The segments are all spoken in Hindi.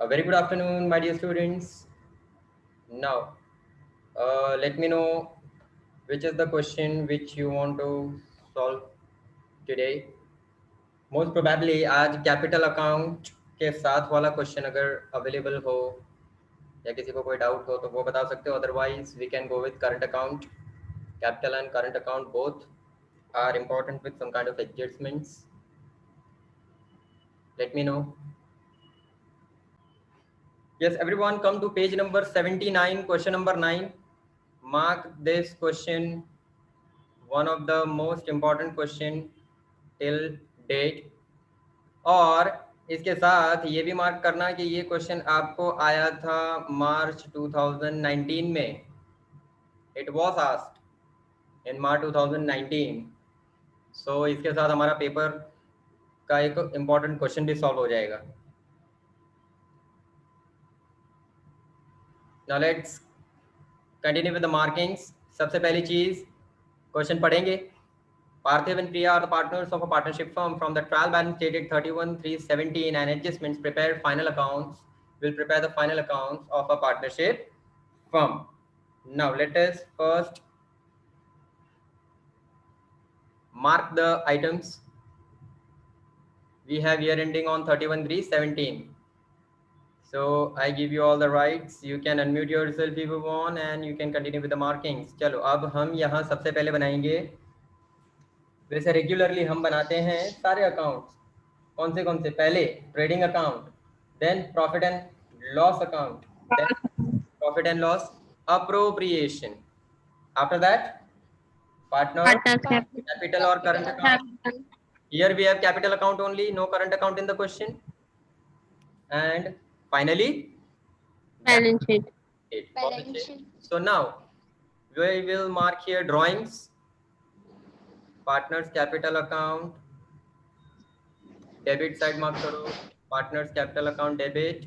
A very good afternoon, my dear students. Now, let me know which is the question which you want to solve today. Most probably आज कैपिटल अकाउंट के साथ वाला क्वेश्चन अगर अवेलेबल हो या किसी को कोई डाउट हो तो वो बता सकते हो. Otherwise we can go with current account. Capital and current account both are important with some kind of adjustments. Let me know. Yes, everyone, come to page number 79, question number 9. Mark this question one of the most important question till date. और इसके साथ ये भी मार्क करना कि ये क्वेश्चन आपको आया था मार्च 2019 में. इट वॉज आस्क्ड इन मार्च 2019. सो इसके साथ हमारा पेपर का एक इम्पॉर्टेंट क्वेश्चन भी सॉल्व हो जाएगा. Now let's continue with the markings. सबसे पहली चीज क्वेश्चन पढ़ेंगे. Parthiv and Priya are the partners of a partnership firm. From the trial balance dated 31/3/17 and adjustments prepared final accounts will prepare the final accounts of a partnership firm. Now let us first mark the items. We have year ending on 31/3/17. So I give you all the rights. You can unmute yourself if you want and you can continue with the markings. चलो अब हम यहाँ सबसे पहले बनाएंगे. वैसे रेगुलरली हम बनाते हैं सारे अकाउंट्स. कौन से पहले trading account, then profit and loss account, then profit and loss appropriation. After that partner capital और current account. Here we have capital account only, no current account in the question. And finally balance sheet. So now we will mark here drawings. Partners capital account debit side mark karo. Partners capital account debit.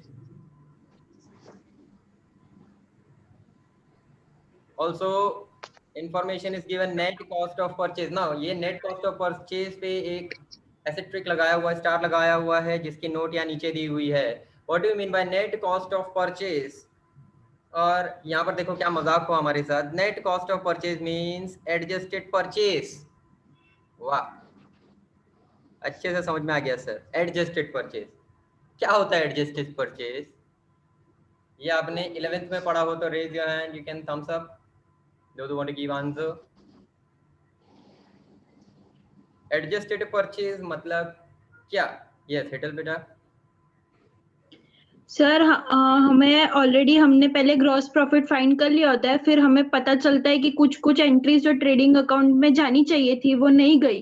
Also information is given net cost of purchase. Now ये net cost of purchase पे एक एसेट्रिक लगाया हुआ, स्टार लगाया हुआ है जिसकी नोट यहाँ नीचे दी हुई है. What do you mean by net cost of purchase? और यहाँ पर देखो क्या मजाक हुआ हमारे साथ. Net cost of purchase means adjusted purchase. वाह, अच्छे से समझ में आ गया सर. एडजस्टेड परचेज क्या होता है? एडजस्टेड परचेज ये आपने 11th में पढ़ा हो तो raise your hand, you can thumbs up those who want to give answer. Adjusted purchase मतलब क्या? यस हिटल बेटा. सर हमें ऑलरेडी हमने पहले ग्रॉस प्रॉफिट फाइंड कर लिया होता है, फिर हमें पता चलता है कि कुछ एंट्रीज जो ट्रेडिंग अकाउंट में जानी चाहिए थी वो नहीं गई.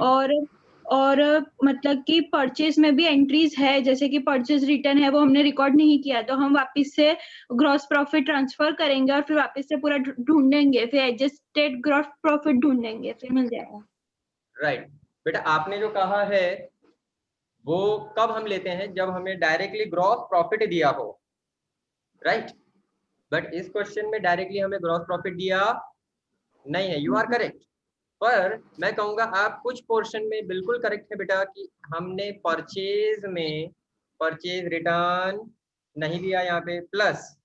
और मतलब कि परचेज में भी एंट्रीज है, जैसे कि परचेज रिटर्न है वो हमने रिकॉर्ड नहीं किया, तो हम वापस से ग्रॉस प्रॉफिट ट्रांसफर करेंगे और फिर वापस से पूरा ढूंढेंगे, फिर एडजस्टेड ग्रॉस प्रॉफिट ढूंढेंगे, फिर मिल जाएगा. राइट बेटा, आपने जो कहा है वो कब हम लेते हैं? जब हमें डायरेक्टली ग्रॉस प्रॉफिट दिया हो, राइट. बट इस क्वेश्चन में डायरेक्टली हमें ग्रॉस प्रॉफिट दिया नहीं है. You are correct. पर मैं कहूंगा आप कुछ पोर्शन में बिल्कुल करेक्ट है बेटा कि हमने परचेज में परचेज रिटर्न नहीं दिया यहाँ पे. प्लस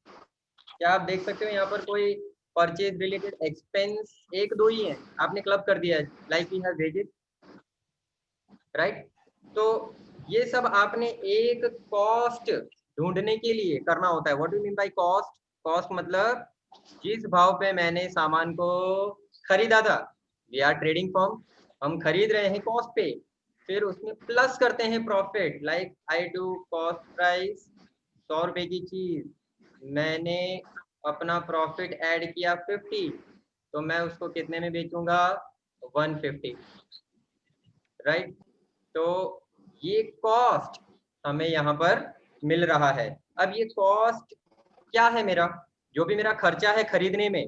क्या आप देख सकते हो यहाँ पर कोई परचेज रिलेटेड एक्सपेंस एक दो ही है, आपने क्लब कर दिया है like we have wages, right. तो ये सब आपने एक कॉस्ट ढूंढने के लिए करना होता है. What do you mean by cost? Cost मतलब जिस भाव पे मैंने सामान को खरीदा था. वी आर ट्रेडिंग फर्म, हम खरीद रहे हैं कॉस्ट पे, फिर उसमें प्लस करते हैं profit. Like I do cost price 100 रुपए की चीज, मैंने अपना प्रॉफिट ऐड किया 50, तो मैं उसको कितने में बेचूंगा? 150, राइट. तो ये कॉस्ट हमें यहाँ पर मिल रहा है. अब ये कॉस्ट क्या है? मेरा जो भी मेरा खर्चा है खरीदने में,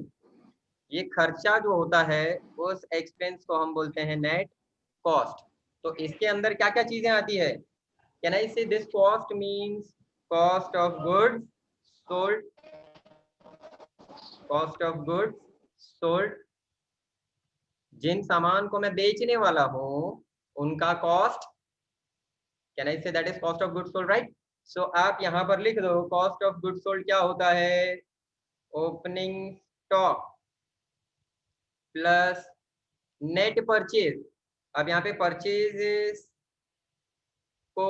ये खर्चा जो होता है उस एक्सपेंस को हम बोलते हैं नेट कॉस्ट. तो इसके अंदर क्या क्या चीजें आती है? Can I say this cost means cost of goods sold. Cost of goods sold, जिन सामान को मैं बेचने वाला हूं उनका cost. Can I say that is cost of goods sold, right. So आप यहाँ पर लिख दो कॉस्ट ऑफ गुड्स सोल्ड क्या होता है, opening stock plus net purchase. अब यहाँ पे परचेज को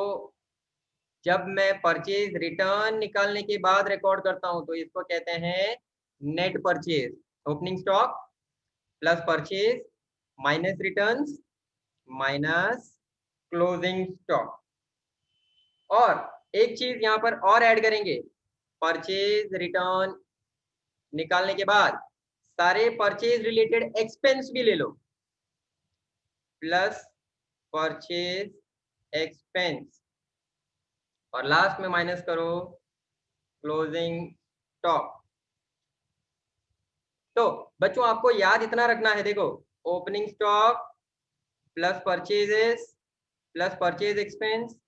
जब मैं परचेज रिटर्न निकालने के बाद रिकॉर्ड करता हूं तो इसको कहते हैं net purchase. Opening stock plus purchase minus returns minus closing stock. और एक चीज यहाँ पर और ऐड करेंगे, परचेज रिटर्न निकालने के बाद सारे परचेज रिलेटेड एक्सपेंस भी ले लो, प्लस परचेज एक्सपेंस, और लास्ट में माइनस करो क्लोजिंग स्टॉक। तो बच्चों आपको याद इतना रखना है, देखो opening stock plus purchases plus purchase expense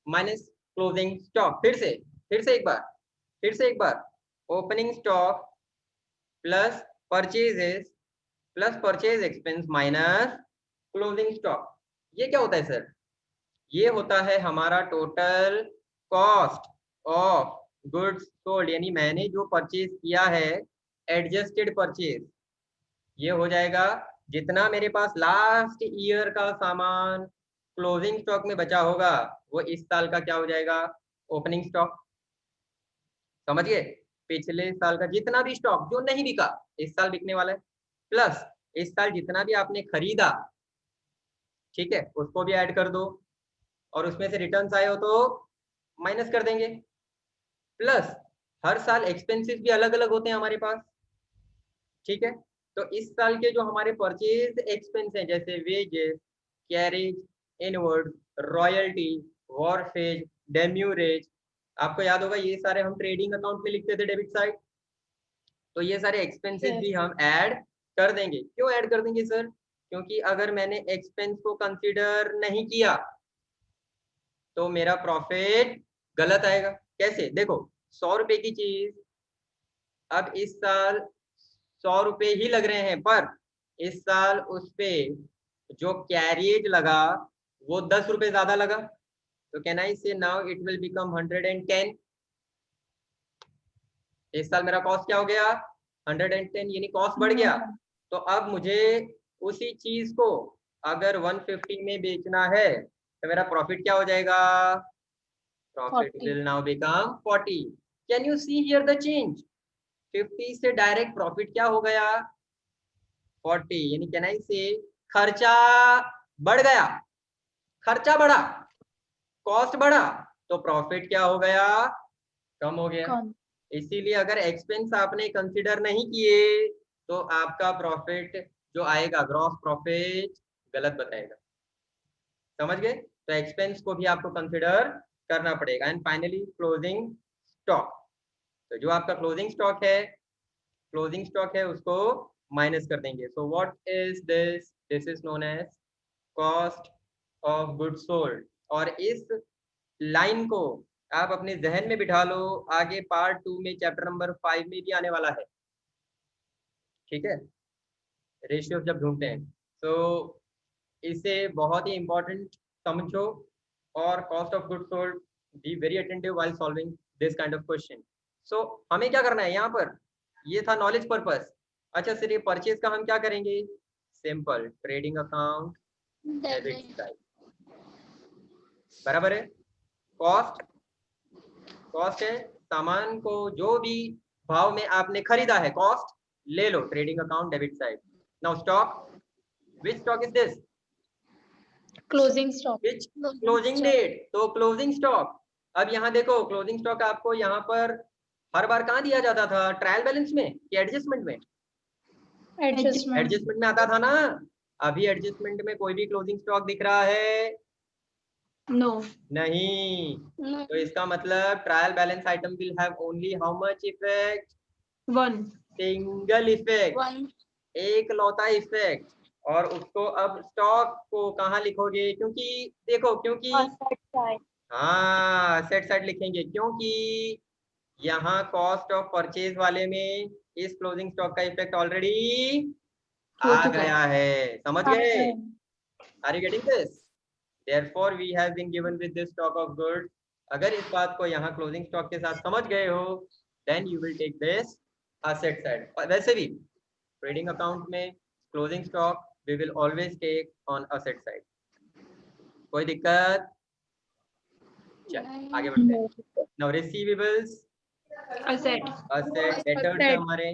minus closing stock. फिर से एक बार opening stock plus purchases plus purchase expense minus closing stock. ये क्या होता है सर? ये होता है हमारा total cost of goods sold, यानी मैंने जो परचेज किया है एडजस्टेड परचेज। ये हो जाएगा जितना मेरे पास लास्ट ईयर का सामान क्लोजिंग स्टॉक में बचा होगा वो इस साल का क्या हो जाएगा, ओपनिंग स्टॉक। समझ गए? पिछले साल का जितना भी स्टॉक जो नहीं बिका इस साल बिकने वाला है, प्लस इस साल जितना भी आपने खरीदा, ठीक है, उसको भी ऐड कर दो, और उसमें से रिटर्न्स आए हो तो माइनस कर देंगे। प्लस हर साल एक्सपेंसेस भी अलग अलग होते हैं हमारे पास, ठीक है। तो इस साल के जो हमारे परचेज एक्सपेंस हैं जैसे वेजेस, कैरेज, इनवर्ड, रॉयल्टी, वॉरफेज, डेम्यूरेज, आपको याद होगा ये सारे हम ट्रेडिंग अकाउंट में लिखते थे डेबिट साइड। तो ये सारे एक्सपेंसेस भी हम ऐड कर देंगे। क्यों ऐड कर देंगे सर? क्योंकि अगर मैंने एक्सपेंस को कंसीडर नहीं किया तो मेरा प्रॉफिट गलत आएगा। कैसे? देखो 100 रुपए की चीज अब इस साल 100 रुपए ही लग रहे हैं, पर इस साल उस पे जो कैरियज लगा वो 10 रुपए ज्यादा लगा, तो कैन आई से नाउ इट विल बिकम 110। इस साल मेरा कॉस्ट क्या हो गया, 110, यानी कॉस्ट बढ़ गया। तो अब मुझे उसी चीज को अगर 150 में बेचना है तो मेरा प्रॉफिट क्या हो जाएगा, profit will now become 40। Can you see here the change? 50 से डायरेक्ट प्रॉफिट क्या हो गया, 40, यानी कैन आई से खर्चा बढ़ गया, खर्चा बढ़ा, कॉस्ट बढ़ा, तो प्रॉफिट क्या हो गया, कम हो गया। इसीलिए अगर एक्सपेंस आपने कंसीडर नहीं किए तो आपका प्रॉफिट जो आएगा ग्रॉस प्रॉफिट गलत बताएगा। समझ गए? तो एक्सपेंस को भी आपको कंसीडर करना पड़ेगा। एंड फाइनली क्लोजिंग स्टॉक, तो जो आपका क्लोजिंग स्टॉक है उसको माइनस कर देंगे। So what is this? This is known as cost of goods sold. और इस लाइन को आप अपने जहन में बिठा लो, आगे पार्ट 2 में चैप्टर नंबर 5 में भी आने वाला है, ठीक है, रेशियो जब ढूंढते हैं। तो इसे बहुत ही इंपॉर्टेंट समझो, और cost of goods sold be very attentive while solving this kind of question. So हमें क्या करना है यहाँ पर, ये था नॉलेज पर्पस। अच्छा सर ये परचेज का हम क्या करेंगे, simple trading account debit side, बराबर है। कॉस्ट है सामान को जो भी भाव में आपने खरीदा है, कॉस्ट ले लो, trading account debit side. Now stock, which stock is this, closing stock, which closing date, तो क्लोजिंग स्टॉक। अब यहाँ देखो क्लोजिंग स्टॉक आपको यहाँ पर हर बार कहाँ दिया जाता था, ट्रायल बैलेंस में कि एडजस्टमेंट में? एडजस्टमेंट में आता था ना। अभी एडजस्टमेंट में कोई भी क्लोजिंग स्टॉक दिख रहा है? नो नहीं। तो इसका मतलब trial balance item will have only how much effect, one single effect, एक लौता इफेक्ट। और उसको अब स्टॉक को कहाँ लिखोगे, क्योंकि देखो क्योंकि हाँ सेट साइड लिखेंगे, क्योंकि यहाँ कॉस्ट ऑफ परचेज वाले में इस क्लोजिंग स्टॉक का इफेक्ट ऑलरेडी आ गया है। समझ गए? Are you getting this? Therefore, we have been given with this stock of goods अगर इस बात को यहाँ क्लोजिंग स्टॉक के साथ समझ गए हो, then you will take this asset side. वैसे भी ट्रेडिंग अकाउंट में closing stock we will always take on asset side. कोई दिक्कत? चल आगे बढ़ते हैं। Now receivables, asset, asset, debtors हमारे,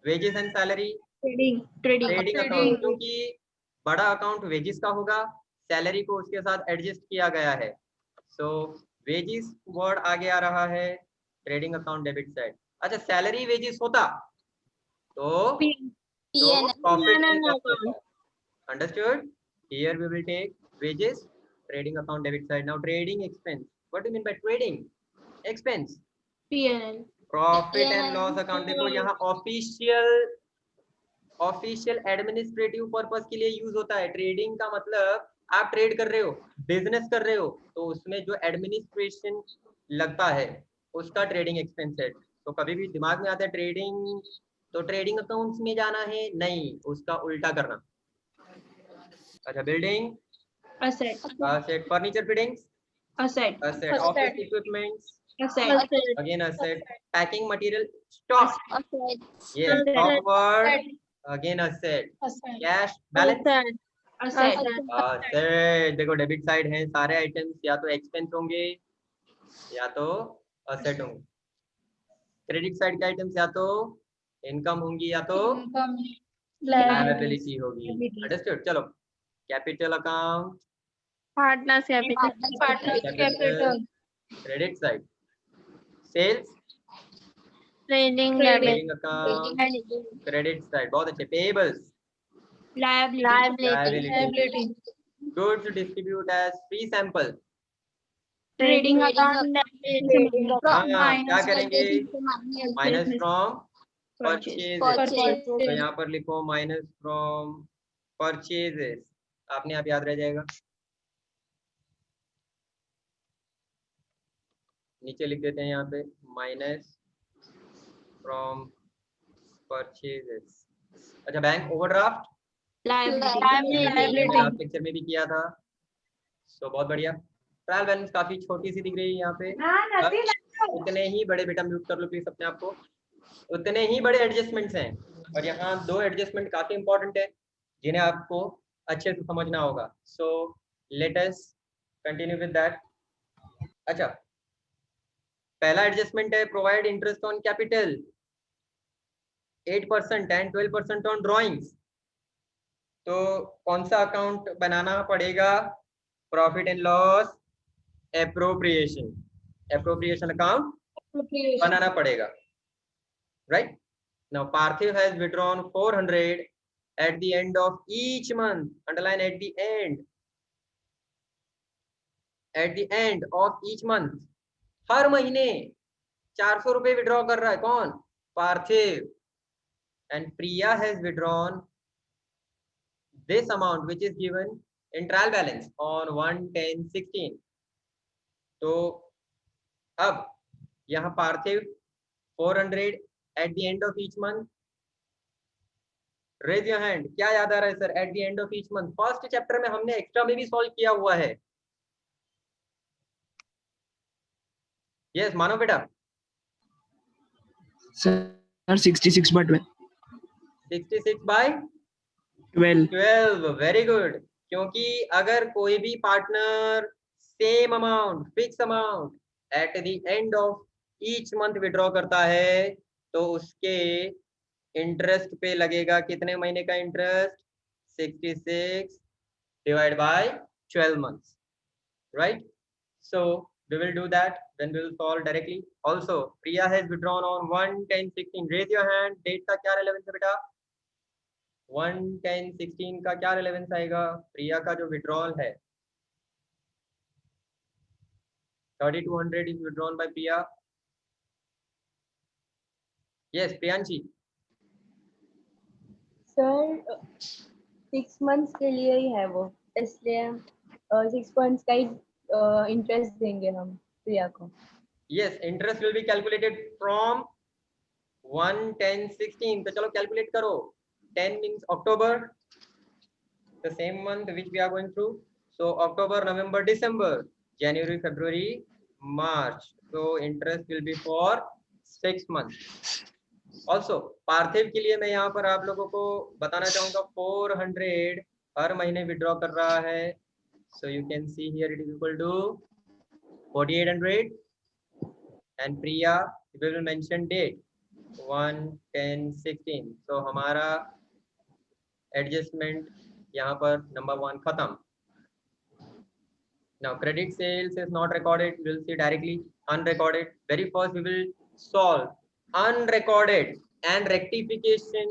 wages and salary, trading account, क्योंकि बड़ा अकाउंट वेजेस का होगा, सैलरी को उसके साथ एडजस्ट किया गया है, सो वेजेस वर्ड आगे आ रहा है ट्रेडिंग अकाउंट डेबिट साइड। अच्छा सैलरी वेजेस होता तो प्रॉफिट एंड लॉस होता। Understood? Here we will take wages, trading account debit side. Now trading expense, what do you mean by trading expense? P&L, profit and loss account. देखो यहाँ ऑफिशियल एडमिनिस्ट्रेटिव पर्पस के लिए यूज होता है। ट्रेडिंग का मतलब आप ट्रेड कर रहे हो, बिजनेस कर रहे हो, तो उसमें जो एडमिनिस्ट्रेशन लगता है उसका ट्रेडिंग एक्सपेंस है। तो कभी भी दिमाग में आता है ट्रेडिंग तो ट्रेडिंग अकाउंट्स में जाना है, नहीं, उसका उल्टा करना। अच्छा building asset, asset, furniture fittings asset, asset, office equipments asset, again asset, packing material stock, ये asset, stock word again asset, cash balance asset, asset. देखो डेबिट साइड है, सारे आइटम्स या तो एक्सपेंस होंगे या तो असेट होंगे। क्रेडिट साइड के आइटम्स या तो इनकम होंगी या तो लायबिलिटी होगी। अंडरस्टूड? चलो capital account, partners capital, capital, credit side, sales, trading trading account, credit side, बहुत अच्छे। Payables, liability, goods distribute as free sample. trading account, हाँ क्या करेंगे? Minus from purchase, purchase. तो यहाँ पर लिखो माइनस फ्रॉम परचेजेस, आपने आप याद रह जाएगा। नीचे लिख देते हैं यहाँ पे माइनस फ्रॉम परचेजेस। अच्छा bank overdraft, liability, last lecture में भी किया था, सो बहुत बढ़िया। ट्रायल बैलेंस काफी छोटी सी दिख रही है यहाँ पे, उतने ही बड़े, बेटा म्यूट कर लो प्लीज अपने आप को, उतने ही बड़े एडजस्टमेंट्स हैं, और यहाँ दो एडजस्टमेंट काफी इंपॉर्टेंट है जिन्हें आपको अच्छे से समझना होगा। So let us continue with that. अच्छा पहला एडजस्टमेंट है provide interest on capital 8% and 12% on drawings. तो कौन सा अकाउंट बनाना पड़ेगा? Profit and loss appropriation, appropriation account बनाना पड़ेगा, right? Now Parthiv has withdrawn 400 at the end of each month, underline at the end of each month, हर महीने 400 रुपए विड्रॉ कर रहा है कौन? Parthiv. And Priya has withdrawn this amount which is given in trial balance on 1/10/16। तो अब यहाँ Parthiv 400 at the end of each month, raise your hand, क्या याद आ रहा है sir? At the end of each month, first chapter में हमने एक्स्ट्रा में भी सॉल्व किया हुआ है। यस मानो बेटा। Sir 66 by 12। 66 by 12, very good. क्योंकि अगर कोई भी partner same amount, fix amount at the end of each month withdraw करता है तो उसके इंटरेस्ट पे लगेगा कितने महीने का interest? 66 divided by 12 months, right? So we will do that, then we will solve directly. Also Priya has withdrawn on 1/10/16, raise your hand। Date का क्या रेलेवेंस है बेटा? 1/10/16 का क्या रेलेवेंस आएगा? प्रिया का जो विड्रॉल है 3200 is withdrawn by Priya। yes Priyanshi. Sir 6 months के लिए ही है वो, इसलिए 6 months का ही इंटरेस्ट देंगे हम प्रिया को। yes interest will be calculated from 1/10/16। तो चलो कैलकुलेट करो। 10 means October, the same month which we are going through, so October, November, December, January, February, March. So interest will be for 6 months. Also पार्थिव के लिए मैं यहाँ पर आप लोगों को बताना चाहूँगा 400 हर महीने विड्रॉ कर रहा है. So you can see here it is equal to 4800 and Priya we will mention date 1/10/16. So हमारा एडजस्टमेंट यहाँ पर नंबर 1 खत्म. Now credit sales is not recorded. We will see directly unrecorded. Very first we will solve unrecorded and rectification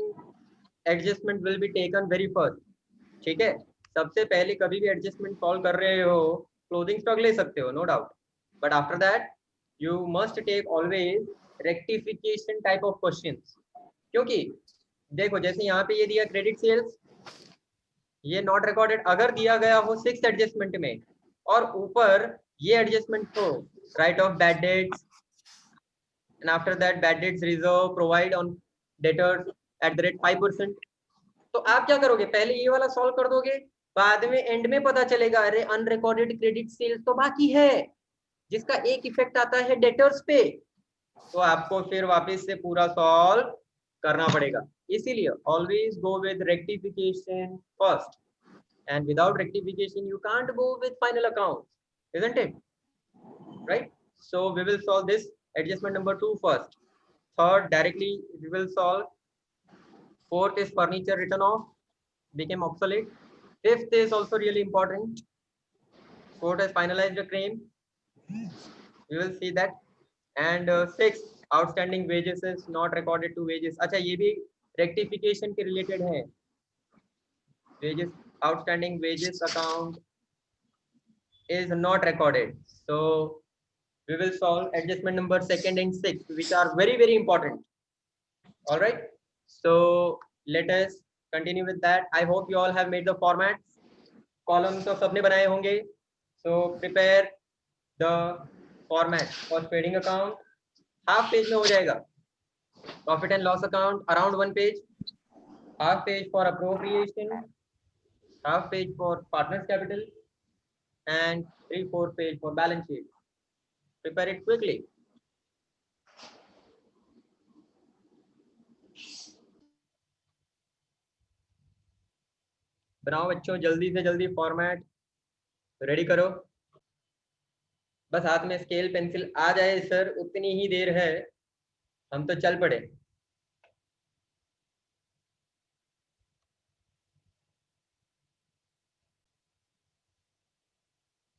adjustment will be taken very first. ठीक है, सबसे पहले कभी भी एडजस्टमेंट सॉल्व कर रहे हो क्लोजिंग स्टॉक ले सकते हो, no doubt, but after that you must take always rectification type of questions. क्योंकि देखो जैसे यहाँ पे ये दिया क्रेडिट सेल्स, ये नॉट रिकॉर्डेड अगर दिया गया हो 6th एडजस्टमेंट में और ऊपर ये एडजस्टमेंट हो right of bad debts and after that bad debts reserve provide on debtors at the rate 5%, तो आप क्या करोगे, पहले ये वाला सॉल्व कर दोगे, बाद में एंड में पता चलेगा अरे अनरिकॉर्डेड क्रेडिट सेल्स तो बाकी है जिसका एक इफेक्ट आता है डेटर्स पे, तो आपको फिर वापस से पूरा सॉल्व करना पड़ेगा. इसीलिए always go with rectification first and without rectification you can't go with final accounts, isn't it? Right? So we will solve this adjustment number 2 first. Third directly we will solve. Fourth is furniture written off became obsolete. Fifth is also really important. Fourth is finalized the claim, we will see that. And sixth outstanding wages is not recorded to wages. अच्छा ये भी rectification के related है. Wages outstanding wages account is not recorded, so we will solve adjustment number 2nd and 6th, which are very very important. All right, so let us continue with that. I hope you all have made the formats, columns तो सबने बनाए होंगे. So prepare the format for trading account. Half page में हो जाएगा. Profit and loss account around 1 page, half page for appropriation, half page for partners capital, and 3/4 page for balance sheet. Prepare it quickly. बनाओ बच्चों, जल्दी से जल्दी फॉर्मेट रेडी करो. बस हाथ में स्केल पेंसिल आ जाए सर, उतनी ही देर है, हम तो चल पड़े.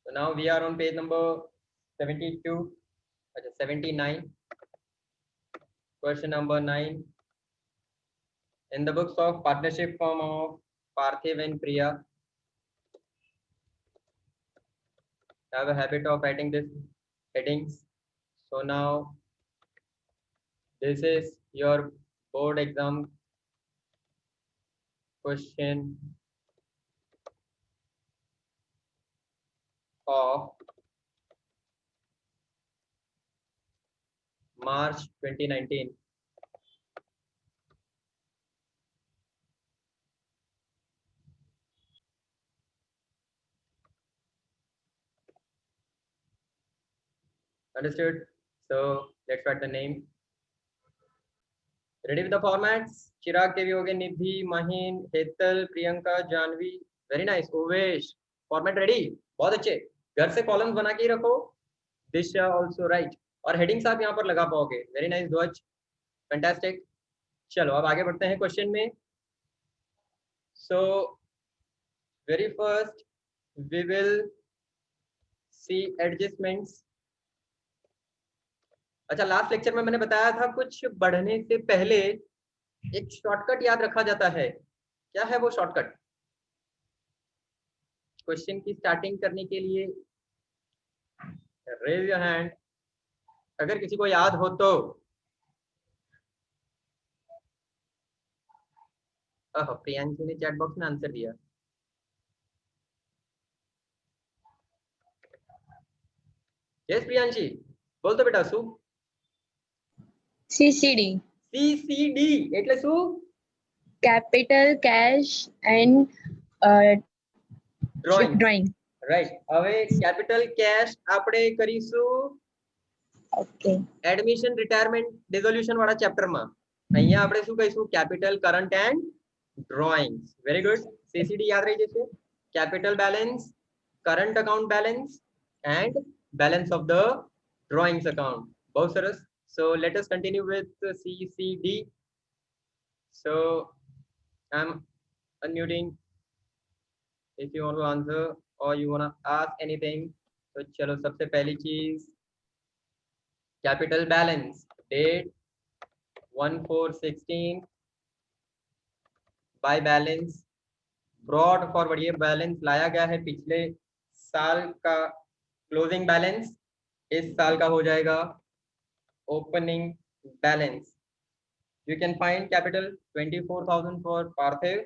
So now we are on page number 72, 79, question number 9. In the books of partnership firm of Parthiv and Priya, have a habit of writing this headings. So now this is your board exam question of March 2019. Understood? So let's write the name. Ready with the formats? चिराग देवी हो गए, Nidhi, Mahin, Hetal, Priyanka, Janvi. Very nice. Owais, format ready, बहुत अच्छे. घर से कॉलम्स बना के ही रखो. दिशा ऑल्सो राइट, और हेडिंग्स आप यहाँ पर लगा पाओगे. Very nice Dhwaj, fantastic. चलो अब आगे बढ़ते हैं क्वेश्चन में. So very first we will see adjustments. अच्छा, लास्ट लेक्चर में मैंने बताया था कुछ बढ़ने से पहले एक शॉर्टकट याद रखा जाता है. क्या है वो शॉर्टकट? क्वेश्चन की स्टार्टिंग करने के लिए रेज योर हैंड अगर किसी को याद हो तो. प्रियांशी ने चैट बॉक्स में आंसर दिया. यस प्रियांशी, बोल तो बेटा. सु CCD. CCD એટલે શું? Capital, cash and Drawing. drawing. Right, હવે કેપિટલ કેશ આપણે કરીશું ઓકે એડમિશન રિટાયરમેન્ટ ડિઝોલ્યુશન વાળા ચેપ્ટરમાં. અહીંયા આપણે શું કહીશું? Capital current and drawings. Very good, CCD યાદ રહી જશે. Capital balance, current account balance and balance of the drawings account. બહુ સરસ. So let us continue with CCD. So I am unmuting if you want to answer or you want to ask anything. तो चलो, सबसे पहली चीज capital balance, date 1/4/16 by balance brought forward. ये बैलेंस लाया गया है पिछले साल का क्लोजिंग बैलेंस, इस साल का हो जाएगा opening balance. You can find capital 24,000 for Parthiv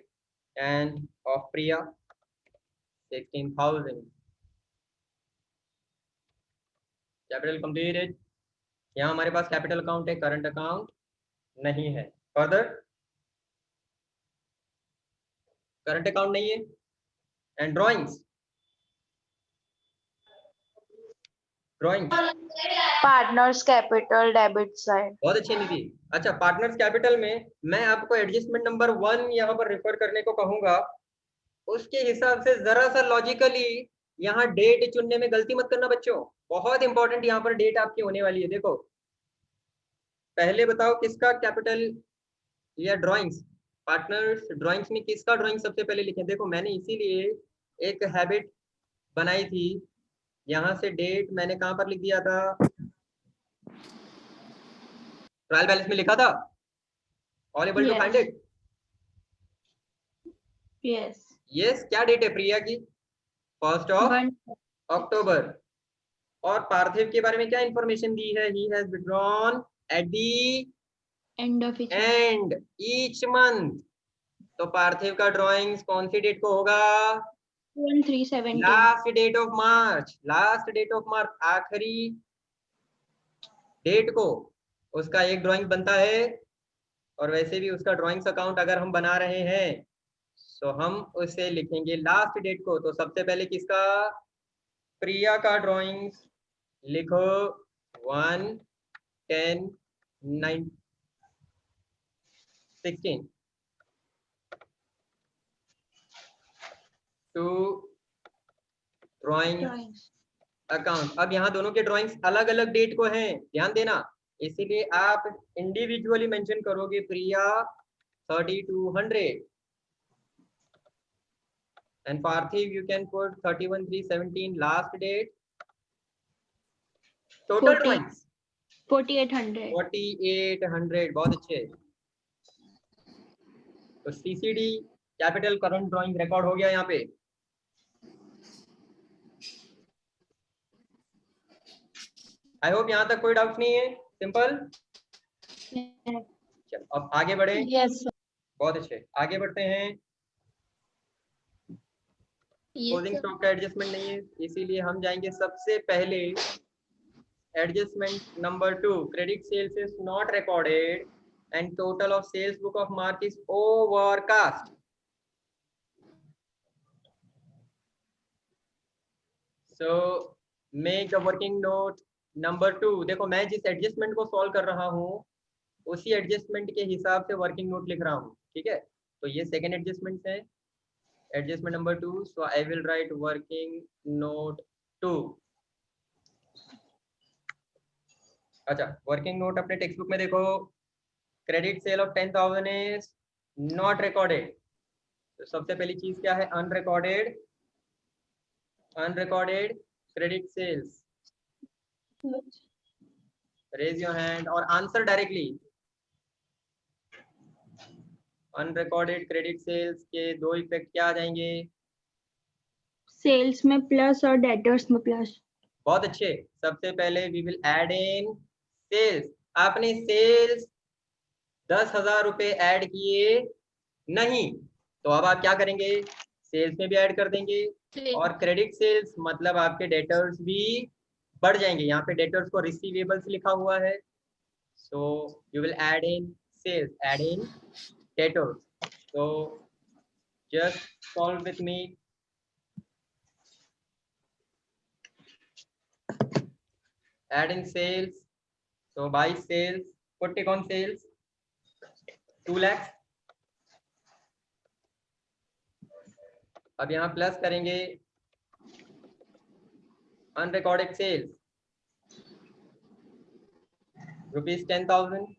and of Priya 16,000. Capital completed. यहाँ हमारे पास कैपिटल अकाउंट है, करंट अकाउंट नहीं है. फर्दर करंट अकाउंट नहीं है. And drawings, partners capital debit side. बहुत अच्छी निधि. अच्छा, पार्टनर्स कैपिटल में मैं आपको एडजस्टमेंट नंबर 1 यहाँ पर रेफर करने को कहूंगा. उसके हिसाब से जरा सा लॉजिकली यहाँ डेट चुनने में गलती मत करना बच्चों. बहुत इंपॉर्टेंट यहाँ पर डेट आपकी होने वाली है. देखो, पहले बताओ किसका कैपिटल या ड्राइंग्स, पार्टनर्स ड्राइंग्स में किसका ड्राइंग सबसे पहले लिखें. देखो, मैंने इसीलिए एक हैबिट बनाई थी. यहाँ से डेट मैंने कहाँ पर लिख दिया था? ट्रायल बैलेंस में लिखा था. All able to find it? Yes. Yes. क्या डेट है प्रिया की? 1 अक्टूबर. और पार्थिव के बारे में क्या इंफॉर्मेशन दी है? He has withdrawn at the and of each month. तो पार्थिव का ड्राइंग्स कौन सी डेट को होगा? 1/3/17. Last date of March. Last date of March, आखिरी डेट को उसका एक ड्राइंग बनता है. और वैसे भी उसका ड्राइंग्स अकाउंट अगर हम बना रहे हैं तो हम उसे लिखेंगे लास्ट डेट को. तो सबसे पहले किसका? प्रिया का ड्राइंग्स लिखो 1/10/9/16 टू ड्राइंग्स अकाउंट. अब यहाँ दोनों के ड्राइंग्स अलग अलग डेट को हैं, ध्यान देना. इसीलिए आप इंडिविजुअली मेंशन करोगे. प्रिया 3200 and Parthiv you can put 31/3/17 last date. Total drawings 4800. 4800. बहुत अच्छे. तो CCD capital current drawing record हो गया यहाँ पे. आई होप यहाँ तक कोई डाउट नहीं है. सिंपल. चलो अब आगे बढ़े. यस. बहुत अच्छे, आगे बढ़ते हैं. क्लोजिंग स्टॉक का एडजस्टमेंट नहीं है, इसीलिए हम जाएंगे सबसे पहले adjustment number 2. Credit sales is not recorded and total of sales book of March is overcast. So make a working note number 2. देखो, मैं जिस एडजस्टमेंट को सॉल्व कर रहा हूँ उसी एडजस्टमेंट के हिसाब से वर्किंग नोट लिख रहा हूँ. ठीक है, तो ये सेकेंड एडजस्टमेंट है, adjustment number 2. So I will write working note 2. अच्छा, वर्किंग नोट अपने टेक्स्ट बुक में देखो. Credit sale of 10,000 is not recorded. तो सबसे पहली चीज क्या है? Unrecorded. Unrecorded credit sales. Raise your hand और answer directly. Unrecorded credit sales के दो इफेक्ट क्या आ जाएंगे? सेल्स में प्लस और डेटर्स में प्लस. बहुत अच्छे. सबसे पहले we will add in sales. आपने सेल्स 10,000 रुपए ऐड किए नहीं, तो अब आप क्या करेंगे? सेल्स में भी ऐड कर देंगे. और क्रेडिट सेल्स मतलब आपके डेटर्स भी बढ़ जाएंगे. यहाँ पे डेटर्स को रिसीवेबल्स लिखा हुआ है. So you will add in sales, add in debtors. So just solve with me. add in sales, so by sales, put it on sales, 2 lakhs. अब यहाँ प्लस करेंगे unrecorded sales rupees 10,000.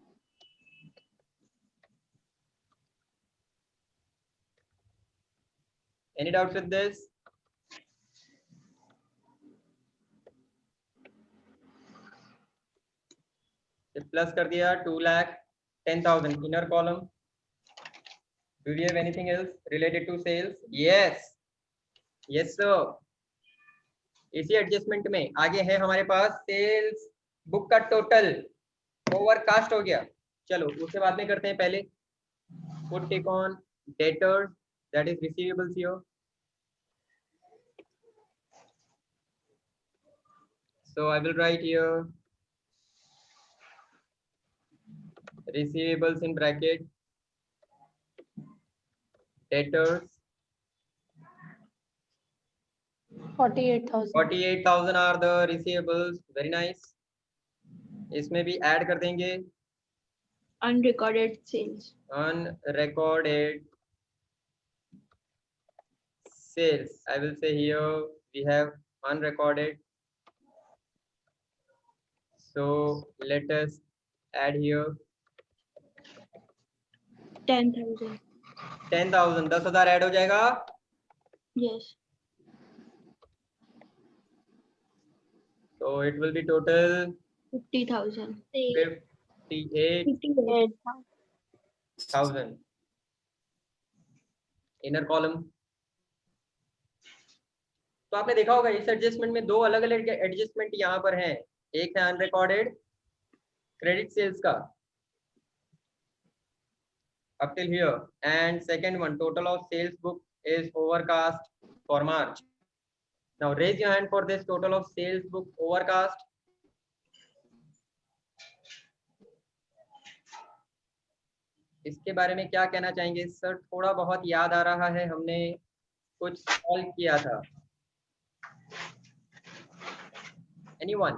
Any doubts with this? प्लस कर दिया 2,10,000 inner column. Do we have anything else related to sales? Yes, yes sir. इसी एडजस्टमेंट में आगे है हमारे पास सेल्स बुक का टोटल ओवरकास्ट हो गया. चलो उससे बाद में करते हैं. पहले put take on debtors, that is receivables here. So I will write here receivables in bracket, debtors 48,000. 48,000 are the receivables. Very nice. इसमें भी ऐड कर देंगे unrecorded sales. unrecorded sales. I will say here we have unrecorded. So let us add here 10,000. 10,000. 10,000 add हो जाएगा. Yes. So it will be total 50,000. 58,000. Inner column. तो आपने देखा होगा इस एडजस्टमेंट में दो अलग अलग एडजस्टमेंट यहाँ पर हैं. एक है अनरिकॉर्डेड क्रेडिट सेल्स का up till here, and second one total of sales book is overcast for March. Now raise your hand for this total of sales book overcast. इसके बारे में क्या कहना चाहेंगे सर? थोड़ा बहुत याद आ रहा है, हमने कुछ सॉल्व किया था. Anyone?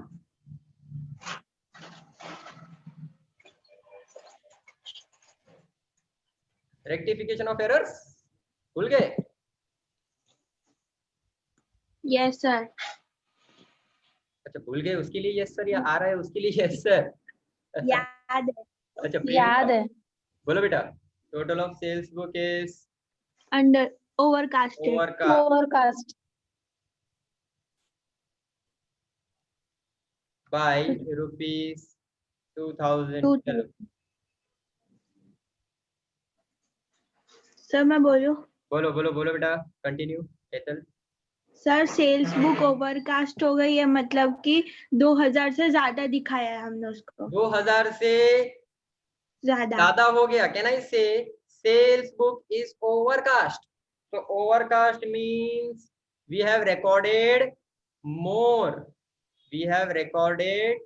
रेक्टिफिकेशन ऑफ एरर्स भूल गए? Yes sir. अच्छा भूल गए उसके लिए यस सर, या आ रहा है उसके लिए यस सर? याद है. अच्छा याद है. बोलो बेटा. Total of sales book is Under overcasted. Overcast. by rupees 2,000. 2,000. Sir मैं बोलूं? बोलो बोलो बोलो बेटा, कंटिन्यू. एतल सर सेल्स बुक ओवरकास्ट हो गई है, मतलब कि 2,000 से ज्यादा दिखाया है हमने उसको. 2,000 से ज्यादा. ज्यादा हो गया. कहना इससे सेल्स बुक इज ओवरकास्ट. तो overcast means we have recorded more. We have recorded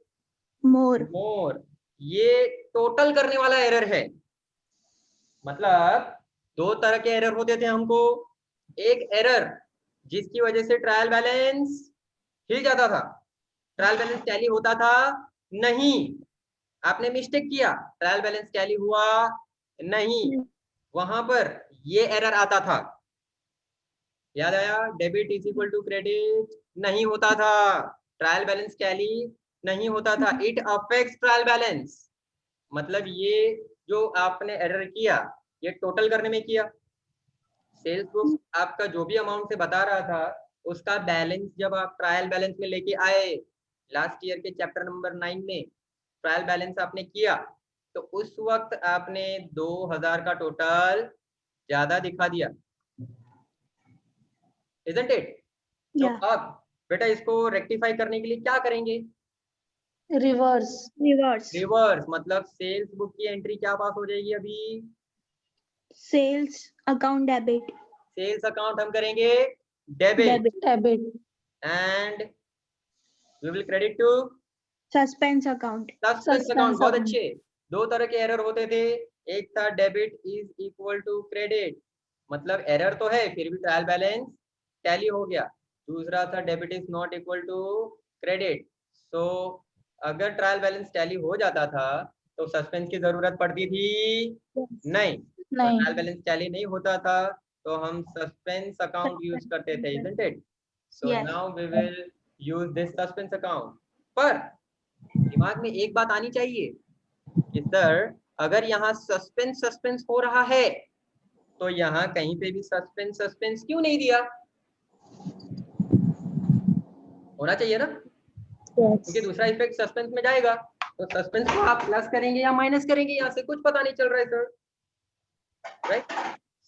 more. ये टोटल करने वाला एरर है. मतलब दो तरह के एरर होते थे हमको. एक एरर जिसकी वजह से ट्रायल बैलेंस हिल जाता था, ट्रायल बैलेंस टैली होता था नहीं. आपने मिस्टेक किया, ट्रायल बैलेंस टैली हुआ नहीं, वहां पर ये एरर आता था. याद आया? Debit is equal to credit नहीं होता था, ट्रायल बैलेंस टैली नहीं होता था. It affects trial balance. मतलब ये जो आपने एरर किया ये टोटल करने में किया. सेल्स बुक आपका जो भी अमाउंट से बता रहा था उसका बैलेंस जब आप ट्रायल बैलेंस में लेके आए, लास्ट ईयर के चैप्टर नंबर 9 में ट्रायल बैलेंस आपने किया, तो उस वक्त आपने 2,000 का टोटल ज्यादा दिखा दिया. Isn't it? तो अब बेटा इसको रेक्टिफाई करने के लिए क्या करेंगे? रिवर्स. मतलब सेल्स बुक की एंट्री क्या पास हो जाएगी अभी? Sales account debit. Sales account हम करेंगे debit and we will credit to suspense account. बहुत अच्छे. दो तरह के एरर होते थे. एक था debit is equal to credit, मतलब एरर तो है फिर भी ट्रायल बैलेंस टैली हो गया. दूसरा था debit is not equal to credit. So अगर ट्रायल बैलेंस टैली हो जाता था तो सस्पेंस की जरूरत पड़ती थी नहीं, ट्रायल बैलेंस टैली नहीं होता था तो हम सस्पेंस अकाउंट यूज करते थे, isn't it? So Yes. now we will use this suspense account. पर दिमाग में एक बात आनी चाहिए कि सर अगर यहाँ सस्पेंस हो रहा है तो यहाँ कहीं पे भी सस्पेंस क्यों नहीं दिया? होना चाहिए ना, क्योंकि दूसरा इफेक्ट सस्पेंस में जाएगा, तो सस्पेंस को आप प्लस करेंगे या माइनस करेंगे, यहाँ से कुछ पता नहीं चल रहा है sir, right?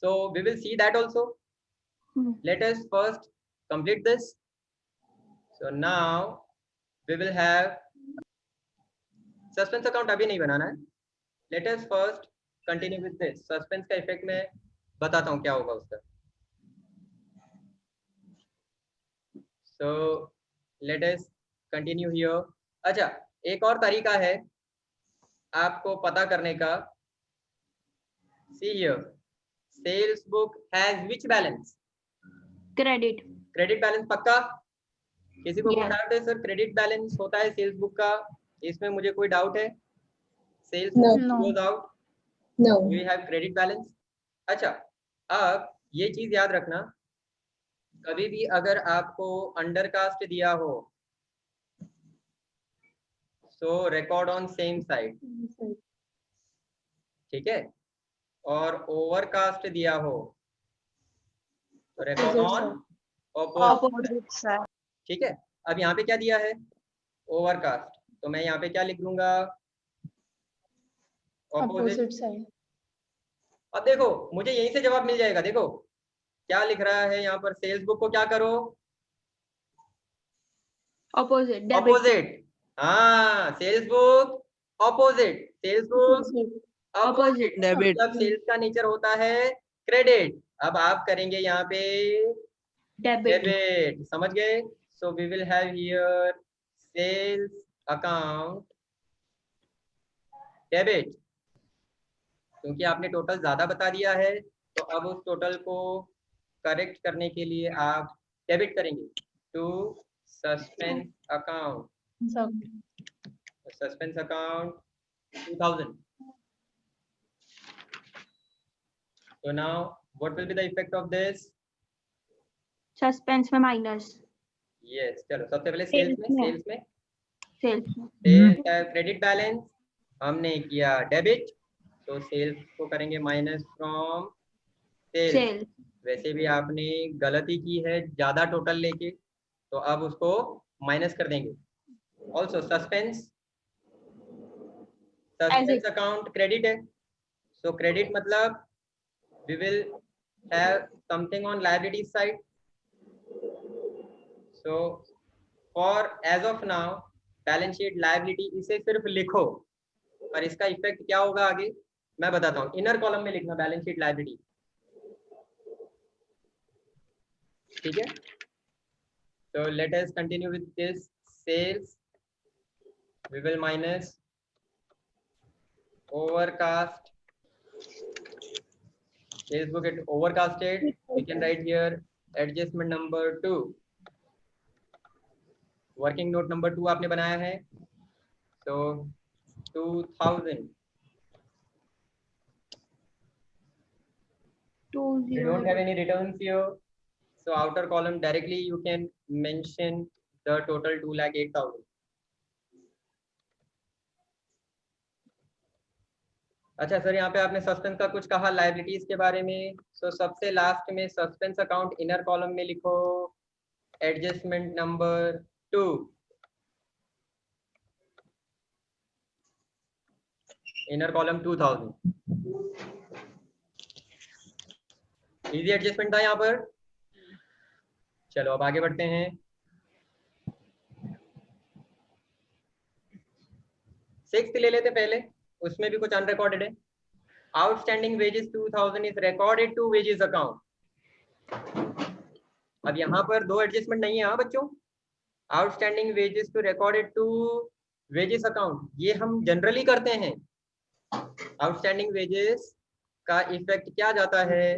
So we will see that also. Let us first complete this. So now we will have suspense account, अभी नहीं बनाना है. Let us first continue with this. Suspense का इफेक्ट मैं बताता हूँ क्या होगा उसका. So let us continue here. अच्छा, एक और तरीका है आपको पता करने का. See here, sales book has which balance? Credit. Credit balance पक्का? किसी को कोई Yes. डाउट है सर क्रेडिट बैलेंस होता है सेल्स बुक का? इसमें मुझे कोई डाउट है? Sales No. Goes out, No. We have credit balance. अच्छा, अब ये चीज याद रखना, कभी भी अगर आपको अंडरकास्ट दिया हो सो रिकॉर्ड ऑन सेम साइड, ठीक है, और ओवरकास्ट दिया हो तो रिकॉर्ड ऑन ऑपोजिट साइड, ठीक है. अब यहाँ पे क्या दिया है? ओवरकास्ट, तो मैं यहाँ पे क्या लिख दूंगा? Opposite side. अब देखो मुझे यहीं से जवाब मिल जाएगा. देखो क्या लिख रहा है यहाँ पर, सेल्स बुक को क्या करो? ऑपोजिट. ऑपोजिट. हाँ, sales book opposite, sales book opposite. Debit. मतलब सेल्स का नेचर होता है क्रेडिट. अब आप करेंगे यहाँ पे डेबिट. समझ गए? So we will have here sales account debit. क्योंकि आपने टोटल ज्यादा बता दिया है तो अब उस टोटल को करेक्ट करने के लिए आप डेबिट करेंगे to suspense account. Suspense account 2000. So now what will be the effect of this? Suspense में माइनस. Yes, चलो सबसे पहले सेल्स में क्रेडिट बैलेंस हमने किया डेबिट, तो सेल्स को करेंगे माइनस फ्रॉम सेल्स. वैसे भी आपने गलती की है ज्यादा टोटल लेके, तो अब उसको माइनस कर देंगे. ऑल्सो सस्पेंस अकाउंट क्रेडिट है, सो क्रेडिट मतलब we will have something on liability side. So for as of now balance sheet liability इसे सिर्फ लिखो, और इसका इफेक्ट क्या होगा आगे मैं बताता हूँ. इनर कॉलम में लिखना बैलेंस शीट लायबिलिटी, ठीक है. So let us continue with this. Sales we will minus overcast. Sales book get overcasted. We can write here adjustment number 2. Working note number 2 आपने बनाया है, so 2000. We don't have any returns here, so outer column directly you can mention the total 2,08,000. अच्छा सर, यहाँ पे आपने सस्पेंस का कुछ कहा लायबिलिटीज के बारे में, सो सबसे लास्ट में सस्पेंस अकाउंट इनर कॉलम में लिखो adjustment number 2. Inner column 2000. Easy adjustment था यहाँ पर. चलो अब आगे बढ़ते हैं. सिक्स्थ ले लेते पहले, उसमें भी कुछ अनरिकॉर्डेड है. Outstanding wages 2000 is recorded to wages account. अब यहाँ पर दो एडजस्टमेंट नहीं है. हाँ बच्चों, outstanding wages to recorded to wages account, ये हम जनरली करते हैं. आउटस्टैंडिंग वेजेस का इफेक्ट क्या जाता है?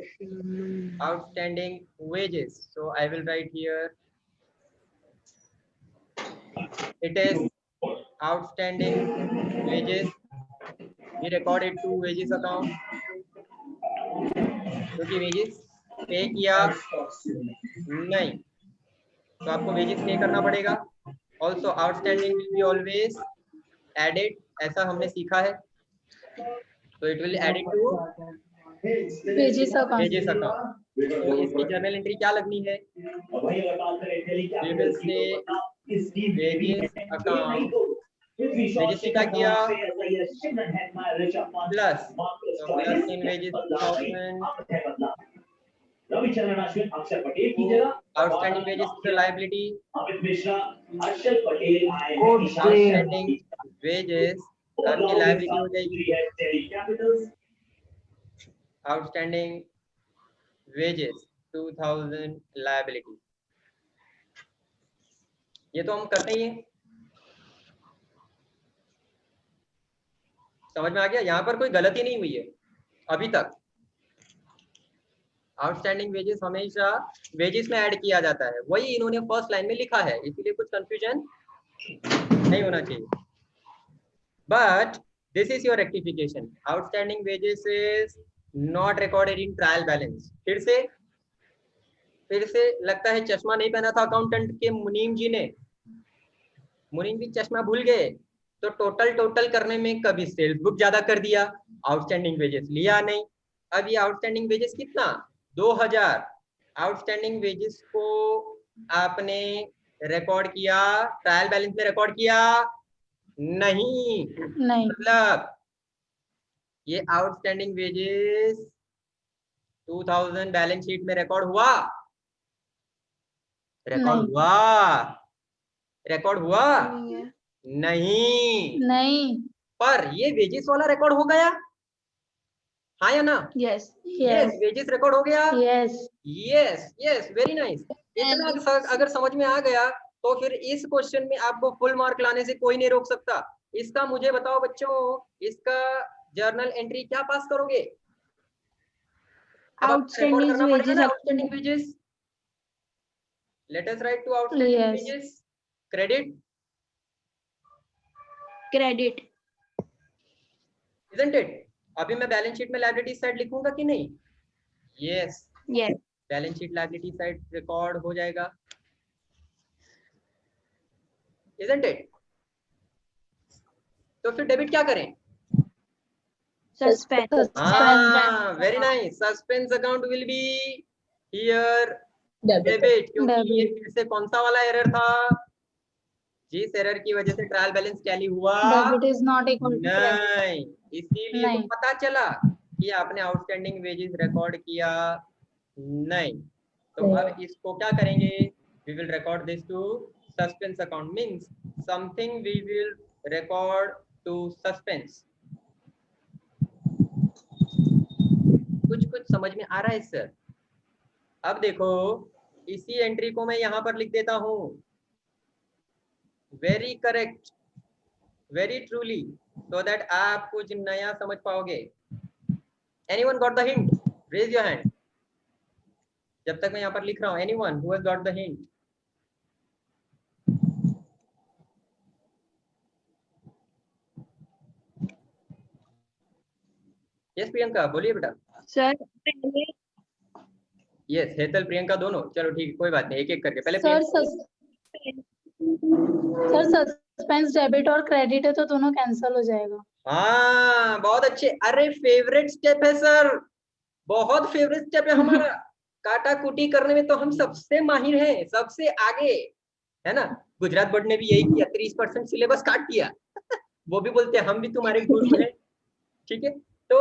Outstanding wages. So I will right here it is outstanding wages we recorded to wages account, क्योंकि wages पे किया नहीं तो आपको wages पे करना पड़ेगा. Also outstanding will be always added, ऐसा हमने सीखा है, तो it will add it to wages account. wages account. तो इसकी जर्नल एंट्री क्या लगनी है? We will say wages account. wages क्या किया? Plus plus in wages 2000. Outstanding wages is a liability. Outstanding wages आपकी liability हो जाएगी. Outstanding wages 2000 liability. ये तो हम करते ही हैं. समझ में आ गया? यहाँ पर कोई गलती नहीं हुई है अभी तक. आउटस्टैंडिंग वेजेस हमेशा वेजेस में ऐड किया जाता है, वही इन्होंने फर्स्ट लाइन में लिखा है, इसीलिए कुछ कंफ्यूजन नहीं होना चाहिए. But this is your rectification. Outstanding wages is not recorded in trial balance. फिर से लगता है चश्मा नहीं पहना था अकाउंटेंट के मुनीम जी ने. मुनीम जी चश्मा भूल गए तो टोटल करने में कभी सेल्स बुक ज्यादा कर दिया, आउटस्टैंडिंग वेजेस लिया नहीं. अब ये आउटस्टैंडिंग वेजेस कितना? 2000. आउटस्टैंडिंग वेजेस को आपने रिकॉर्ड किया, ट्रायल बैलेंस में रिकॉर्ड किया नहीं. मतलब ये आउटस्टैंडिंग वेजेस 2000 बैलेंस शीट में रिकॉर्ड हुआ? रिकॉर्ड हुआ नहीं. पर ये वेजेस वाला रिकॉर्ड हो गया, हाँ या ना? यस वेजेस रिकॉर्ड हो गया. Yes very nice. इतना अगर समझ में आ गया तो फिर इस क्वेश्चन में आपको फुल मार्क लाने से कोई नहीं रोक सकता. इसका मुझे बताओ बच्चों, इसका जर्नल एंट्री क्या पास करोगे? Outstanding wages. Let us write to outstanding wages. Credit isn't it? अभी मैं बैलेंस शीट में लायबिलिटी साइड लिखूंगा कि नहीं? Yes balance sheet liability side record हो जाएगा, isn't it? तो फिर डेबिट क्या करें? Suspense. Very nice. Suspense account will be here debit. क्योंकि ये फिर से कौन सा वाला एरर था? जिस एरर की वजह से ट्रायल बैलेंस टैली हुआ नहीं, इसीलिए तो पता चला कि आपने आउटस्टैंडिंग वेजेस रिकॉर्ड किया नहीं. तो अब इसको क्या करेंगे? We will record this to suspense account. Means something we will record to suspense. कुछ समझ में आ रहा है सर? अब देखो इसी एंट्री को मैं यहाँ पर लिख देता हूँ. Very correct, very truly, so that आप कुछ नया समझ पाओगे. Anyone got the hint? Raise your hand. जब तक मैं यहाँ पर लिख रहा हूँ, anyone who has got the hint? Yes Priyanka, बोलिए बेटा. सर Yes हेतल प्रियंका दोनों. चलो ठीक है, कोई बात नहीं, एक एक करके. पहले सर सस्पेंस डेबिट और क्रेडिट है तो दोनों कैंसिल हो जाएगा. हाँ बहुत अच्छे. अरे फेवरेट स्टेप है सर, बहुत फेवरेट स्टेप है हमारा. काटा कुटी करने में तो हम सबसे माहिर हैं, सबसे आगे है ना. गुजरात बोर्ड ने भी यही किया, 30% सिलेबस काट दिया. वो भी बोलते हैं हम भी तुम्हारे गुरु हैं. ठीक है, तो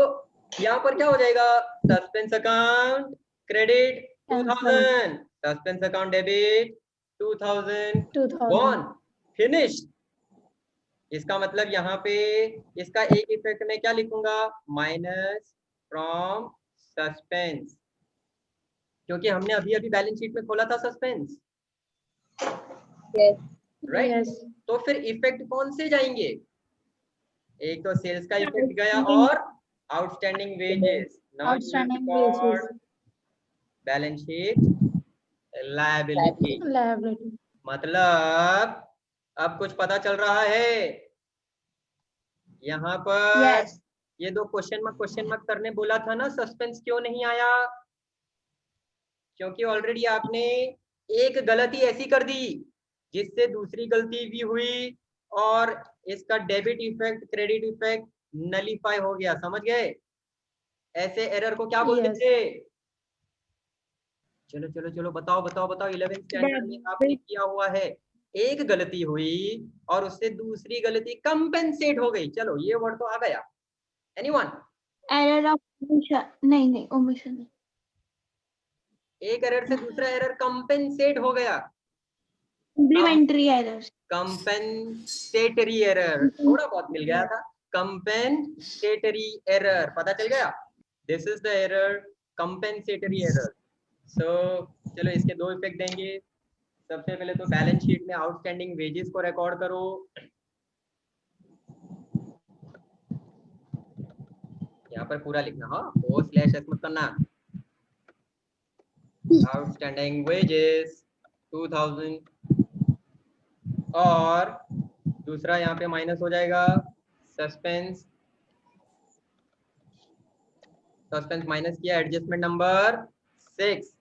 यहाँ पर क्या हो जाएगा? Suspense account credit 2000, suspense account debit 2000 gone, finished. इसका मतलब यहाँ पे इसका एक इफेक्ट में क्या लिखूंगा? माइनस फ्रॉम सस्पेंस, क्योंकि हमने अभी बैलेंस शीट में खोला था सस्पेंस. राइट. तो फिर इफेक्ट कौन से जाएंगे? एक तो सेल्स का इफेक्ट गया और outstanding wages. Now balance sheet liability. मतलब अब कुछ पता चल रहा है यहाँ पर? Yes. ये दो क्वेश्चन मार्क करने बोला था ना, सस्पेंस क्यों नहीं आया? क्योंकि ऑलरेडी आपने एक गलती ऐसी कर दी जिससे दूसरी गलती भी हुई और इसका debit effect credit effect nullify हो गया। समझ गए? ऐसे एरर को क्या बोलते Yes. थे? चलो चलो चलो, बताओ बताओ बताओ। 11th स्टैंडर्ड में आपने किया हुआ है, एक गलती हुई और उससे दूसरी गलती कंपेंसेट हो गई। चलो ये वर्ड तो आ गया। एनीवन? एरर ऑफ ओमिशन, नहीं ओमिशन नहीं, एक एरर से दूसरा एरर कंपेंसेट हो गया। कॉम्प्लीमेंट्री एरर, कंपेंसेटरी एरर, थोड़ा बहुत मिल गया था। कंपेंसेटरी एरर पता चल गया? This is the error, compensatory error. So चलो इसके दो इफेक्ट देंगे। सबसे पहले तो बैलेंस शीट में आउटस्टैंडिंग वेजेस को रिकॉर्ड करो। यहाँ पर पूरा लिखना, हाँ, /s मत करना। आउटस्टैंडिंग वेजेस 2000 और दूसरा यहाँ पे माइनस हो जाएगा सस्पेंस माइनस किया एडजस्टमेंट नंबर 6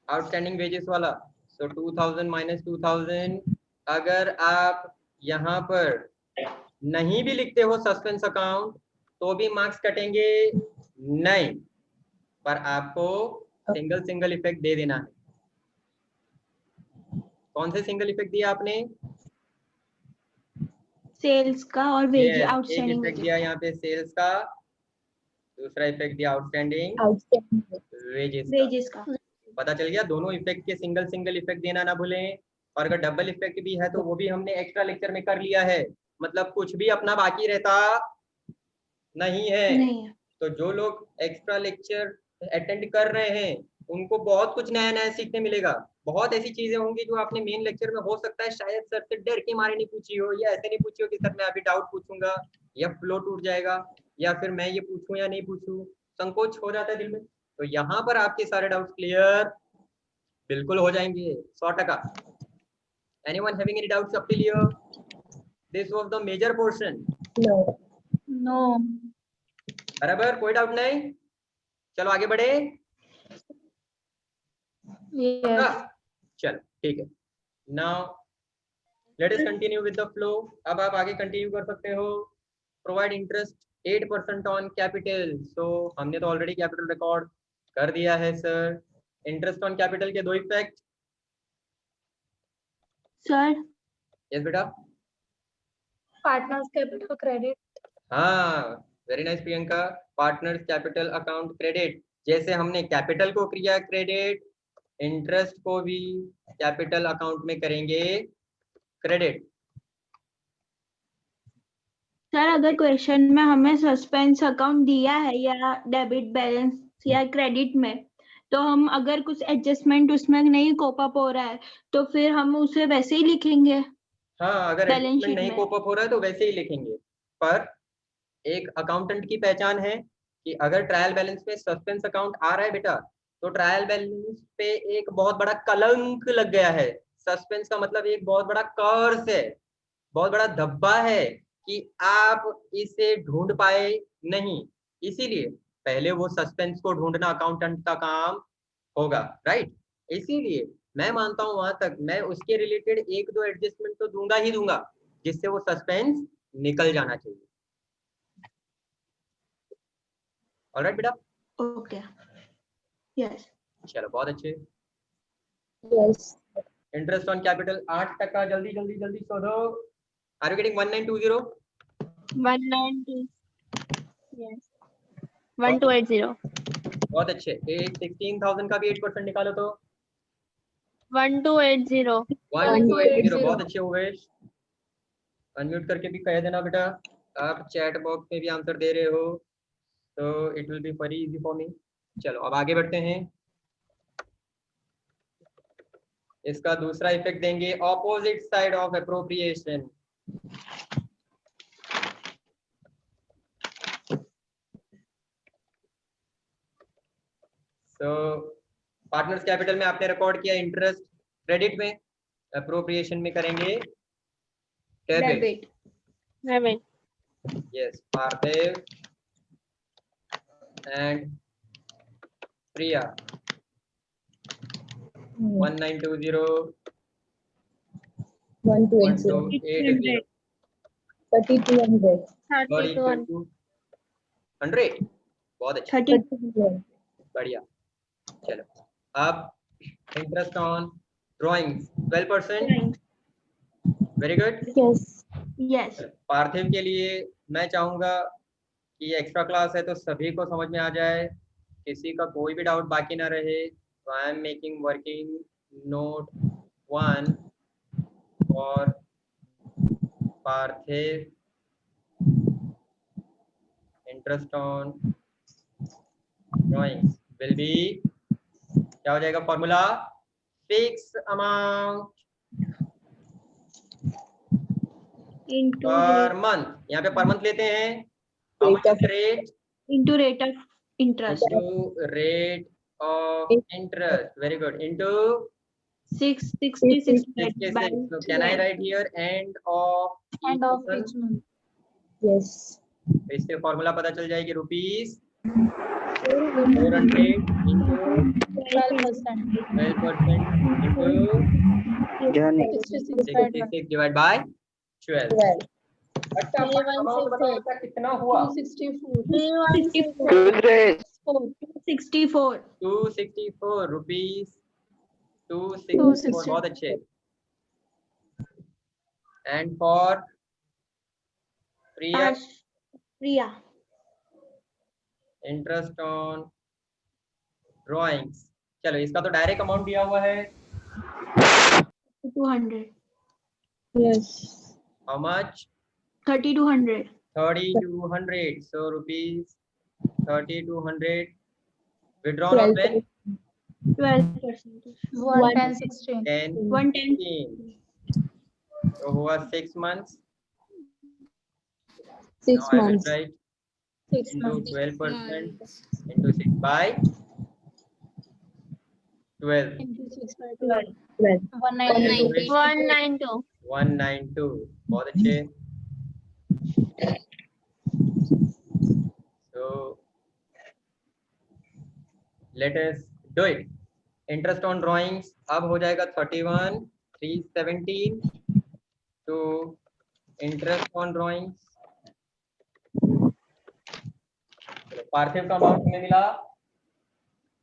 आउटस्टैंडिंग वेजेस वाला। सो 2000 माइनस 2000। अगर आप यहाँ पर नहीं भी लिखते हो सस्पेंस अकाउंट तो भी मार्क्स कटेंगे नहीं, पर आपको सिंगल इफेक्ट दे देना है। कौन से सिंगल इफेक्ट दिया आपने? सेल्स का और वेज एक आउटस्टैंडिंग इफेक्ट दिया यहाँ पे सेल्स का, दूसरा इफेक्ट दिया आउटस्टैंडिंग वेजेस का। पता चल गया? दोनों इफेक्ट के सिंगल इफेक्ट देना ना भूलें। और अगर डबल इफेक्ट भी है तो वो भी हमने एक्स्ट्रा लेक्चर में कर लिया है, मतलब कुछ भी अपना बाकी रहता नहीं है। नहीं, तो जो लोग एक्स्ट्रा लेक्चर अटेंड कर रहे हैं उनको बहुत कुछ नया नया सीखने मिलेगा। बहुत ऐसी चीजें होंगी जो आपने मेन लेक्चर में हो सकता है शायद सर से डर के मारे नहीं पूछी हो, या ऐसे नहीं पूछी हो कि सर मैं अभी डाउट पूछूंगा या फ्लो टूट जाएगा, या फिर मैं ये पूछूं या नहीं पूछूं, संकोच हो जाता है दिल में। तो यहाँ पर आपके सारे डाउट्स क्लियर बिल्कुल हो जाएंगे 100%। Anyone having any doubts up till here? This was the major portion. No. बराबर, कोई डाउट नहीं? चलो आगे बढ़े। यस। चलो ठीक है। Now let us continue with the flow. अब आप आगे कंटिन्यू कर सकते हो। Provide interest 8% on capital. So हमने तो ऑलरेडी कैपिटल रिकॉर्ड कर दिया है सर। इंटरेस्ट ऑन कैपिटल के दो इफेक्ट। सर यस बेटा। Partners capital credit. हाँ, very nice Priyanka. Partners capital account credit. जैसे हमने कैपिटल को किया क्रेडिट, इंटरेस्ट को भी कैपिटल अकाउंट में करेंगे क्रेडिट। सर अगर क्वेश्चन में हमें सस्पेंस अकाउंट दिया है या डेबिट बैलेंस या क्रेडिट में, तो हम अगर कुछ एडजस्टमेंट उसमें नहीं कोप अप हो रहा है तो फिर हम उसे वैसे ही लिखेंगे। हाँ, अगर बैलेंस एडजस्टमेंट शीट नहीं में कोप अप हो रहा है तो वैसे ही लिखेंगे। पर एक अकाउंटेंट की पहचान है कि अगर ट्रायल बैलेंस पे सस्पेंस अकाउंट आ रहा है बेटा, तो ट्रायल बैलेंस पे एक बहुत बड़ा कलंक लग गया है। सस्पेंस का मतलब एक बहुत बड़ा कर्स है, बहुत बड़ा धब्बा है कि आप इसे ढूंढ पाए नहीं। इसीलिए पहले वो सस्पेंस को ढूंढना अकाउंटेंट का काम होगा, राइट? इसीलिए मैं मानता हूं वहां तक मैं उसके रिलेटेड एक दो एडजस्टमेंट तो दूंगा ही दूंगा जिससे वो सस्पेंस निकल जाना चाहिए। ऑलराइट बेटा? Okay, yes. चलो बहुत अच्छे। Yes. Interest on capital 8%। जल्दी जल्दी जल्दी शोधो। Are you getting 1920? 192। यस। 1280। बहुत अच्छे। 16,000 का भी 8% निकालो तो 1280। 1280। बहुत अच्छे उमेश। अनम्यूट करके भी कह देना बेटा। आप चैट बॉक्स में भी आंसर दे रहे हो तो it will be very easy for me. चलो अब आगे बढ़ते हैं। इसका दूसरा इफेक्ट देंगे ऑपोजिट साइड ऑफ एप्रोप्रिएशन। तो पार्टनर्स कैपिटल में आपने रिकॉर्ड किया इंटरेस्ट, क्रेडिट में, एप्रोप्रिएशन में करेंगे debit debit yes Parthiv and Priya 1920 1280 1280 3200 और equal to 100 बहुत अच्छा 3200 बढ़िया चलो अब interest on drawings 12% very good yes yes Parthiv के लिए मैं चाहूंगा कि ये एक्स्ट्रा क्लास है तो सभी को समझ में आ जाए किसी का कोई भी डाउट बाकी ना रहे तो I am making working note 1 और पार्थिव interest on drawings will be क्या हो जाएगा formula fix amount per month यहाँ पे पर मंथ लेते हैं how much is rate into rate of interest into rate of interest very good into 666 66 by so can I write here end of End of each month. yes तो इससे फॉर्मूला पता चल जाएगी rupees 400 into 12%. 12% into 66 divided by 12 अच्छा अमाउंट बताओ बेटा कितना हुआ 264 264 रुपीस 264 बहुत अच्छे and for Priya Priya interest on drawings चलो इसका तो डायरेक्ट अमाउंट दिया हुआ है 200 yes how much 3200 3200 so rupees 3200 withdrawn on when 12% 116. 10 110 so हुआ 6 months 6 now I will months write 6 into months. 12% into 6 by 12 Into 6 by 12 192. 192 बहुत अच्छे so let us do it interest on drawings अब हो जाएगा 31,317 to interest on drawings पार्थिव का अमाउंट हमें मिला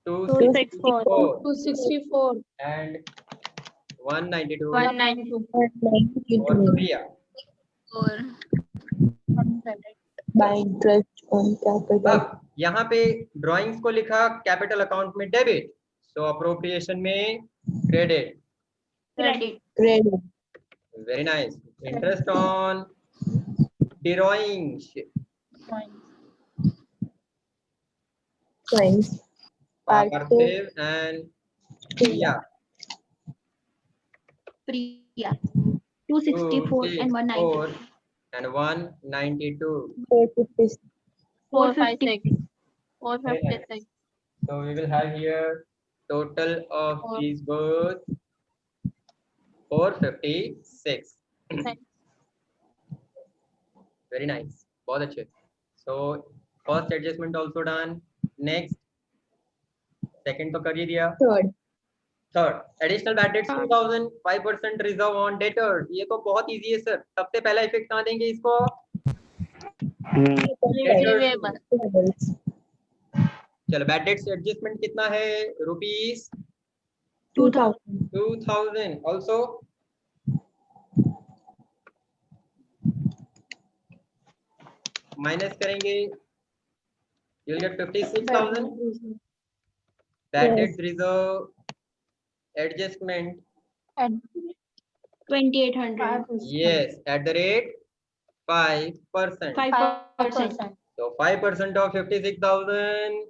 264 264. and 192 192. और Priya by interest on capital अब यहाँ पे ड्राइंग्स को लिखा कैपिटल अकाउंट में डेबिट सो अप्रोप्रिएशन में credit credit credit very nice interest on drawings coins Parthiv and Priya Priya 264 and 190 and 192 456 456 so we will have here total of these both 456 very nice बहुत अच्छे so first adjustment also done next second तो कर ही दिया third additional bad debts 2000 5% reserve on debtors ये तो बहुत इजी है सर सबसे पहला इफेक्ट कहाँ देंगे इसको चलो बैड डेट्स एडजस्टमेंट कितना है रुपीस 2000 also माइनस करेंगे you'll get 56,000 bad debts reserve adjustment 2800 yes at the rate 5% 5% so 5% of 56,000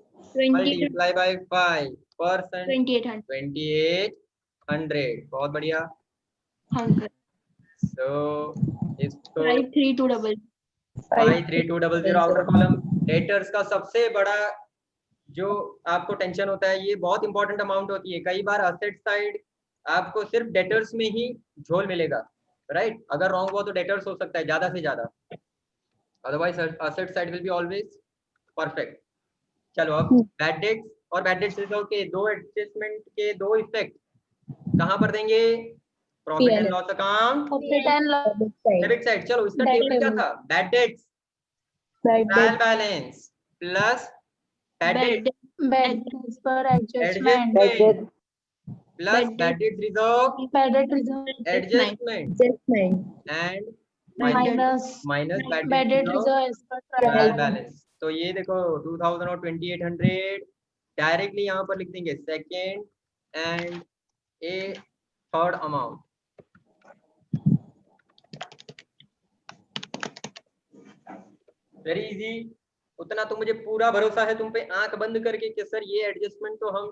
multiply by 5% 2800 बहुत बढ़िया so इसको 53200 आउटर कॉलम डेटर्स का सबसे बड़ा जो आपको टेंशन होता है ये बहुत इंपॉर्टेंट अमाउंट होती है कई बार असेट साइड आपको सिर्फ डेटर्स में ही झोल मिलेगा राइट अगर रॉन्ग हुआ तो डेटर्स हो सकता है ज्यादा से ज्यादा, otherwise asset side will be always perfect. चलो अब बैड डेट्स और बैड डेट्स रिजर्व के दो एडजस्टमेंट के दो इफेक्ट कहां पर देंगे? Profit and loss account, profit and loss debit side. चलो इसका Debit टेबल क्या table. था? Bad debts trial balance plus bad debt bad debts per adjustment, adjustment plus bad debt reserve bad debt reserve adjustment and minus bad bad debt debt reserve reserve as per trial trial balance. तो ये देखो 2000 और 2800 डायरेक्टली यहाँ पर लिख देंगे second and A third amount. Very easy, उतना तो मुझे पूरा भरोसा है तुम पे आंख बंद करके कि सर ये एडजस्टमेंट तो हम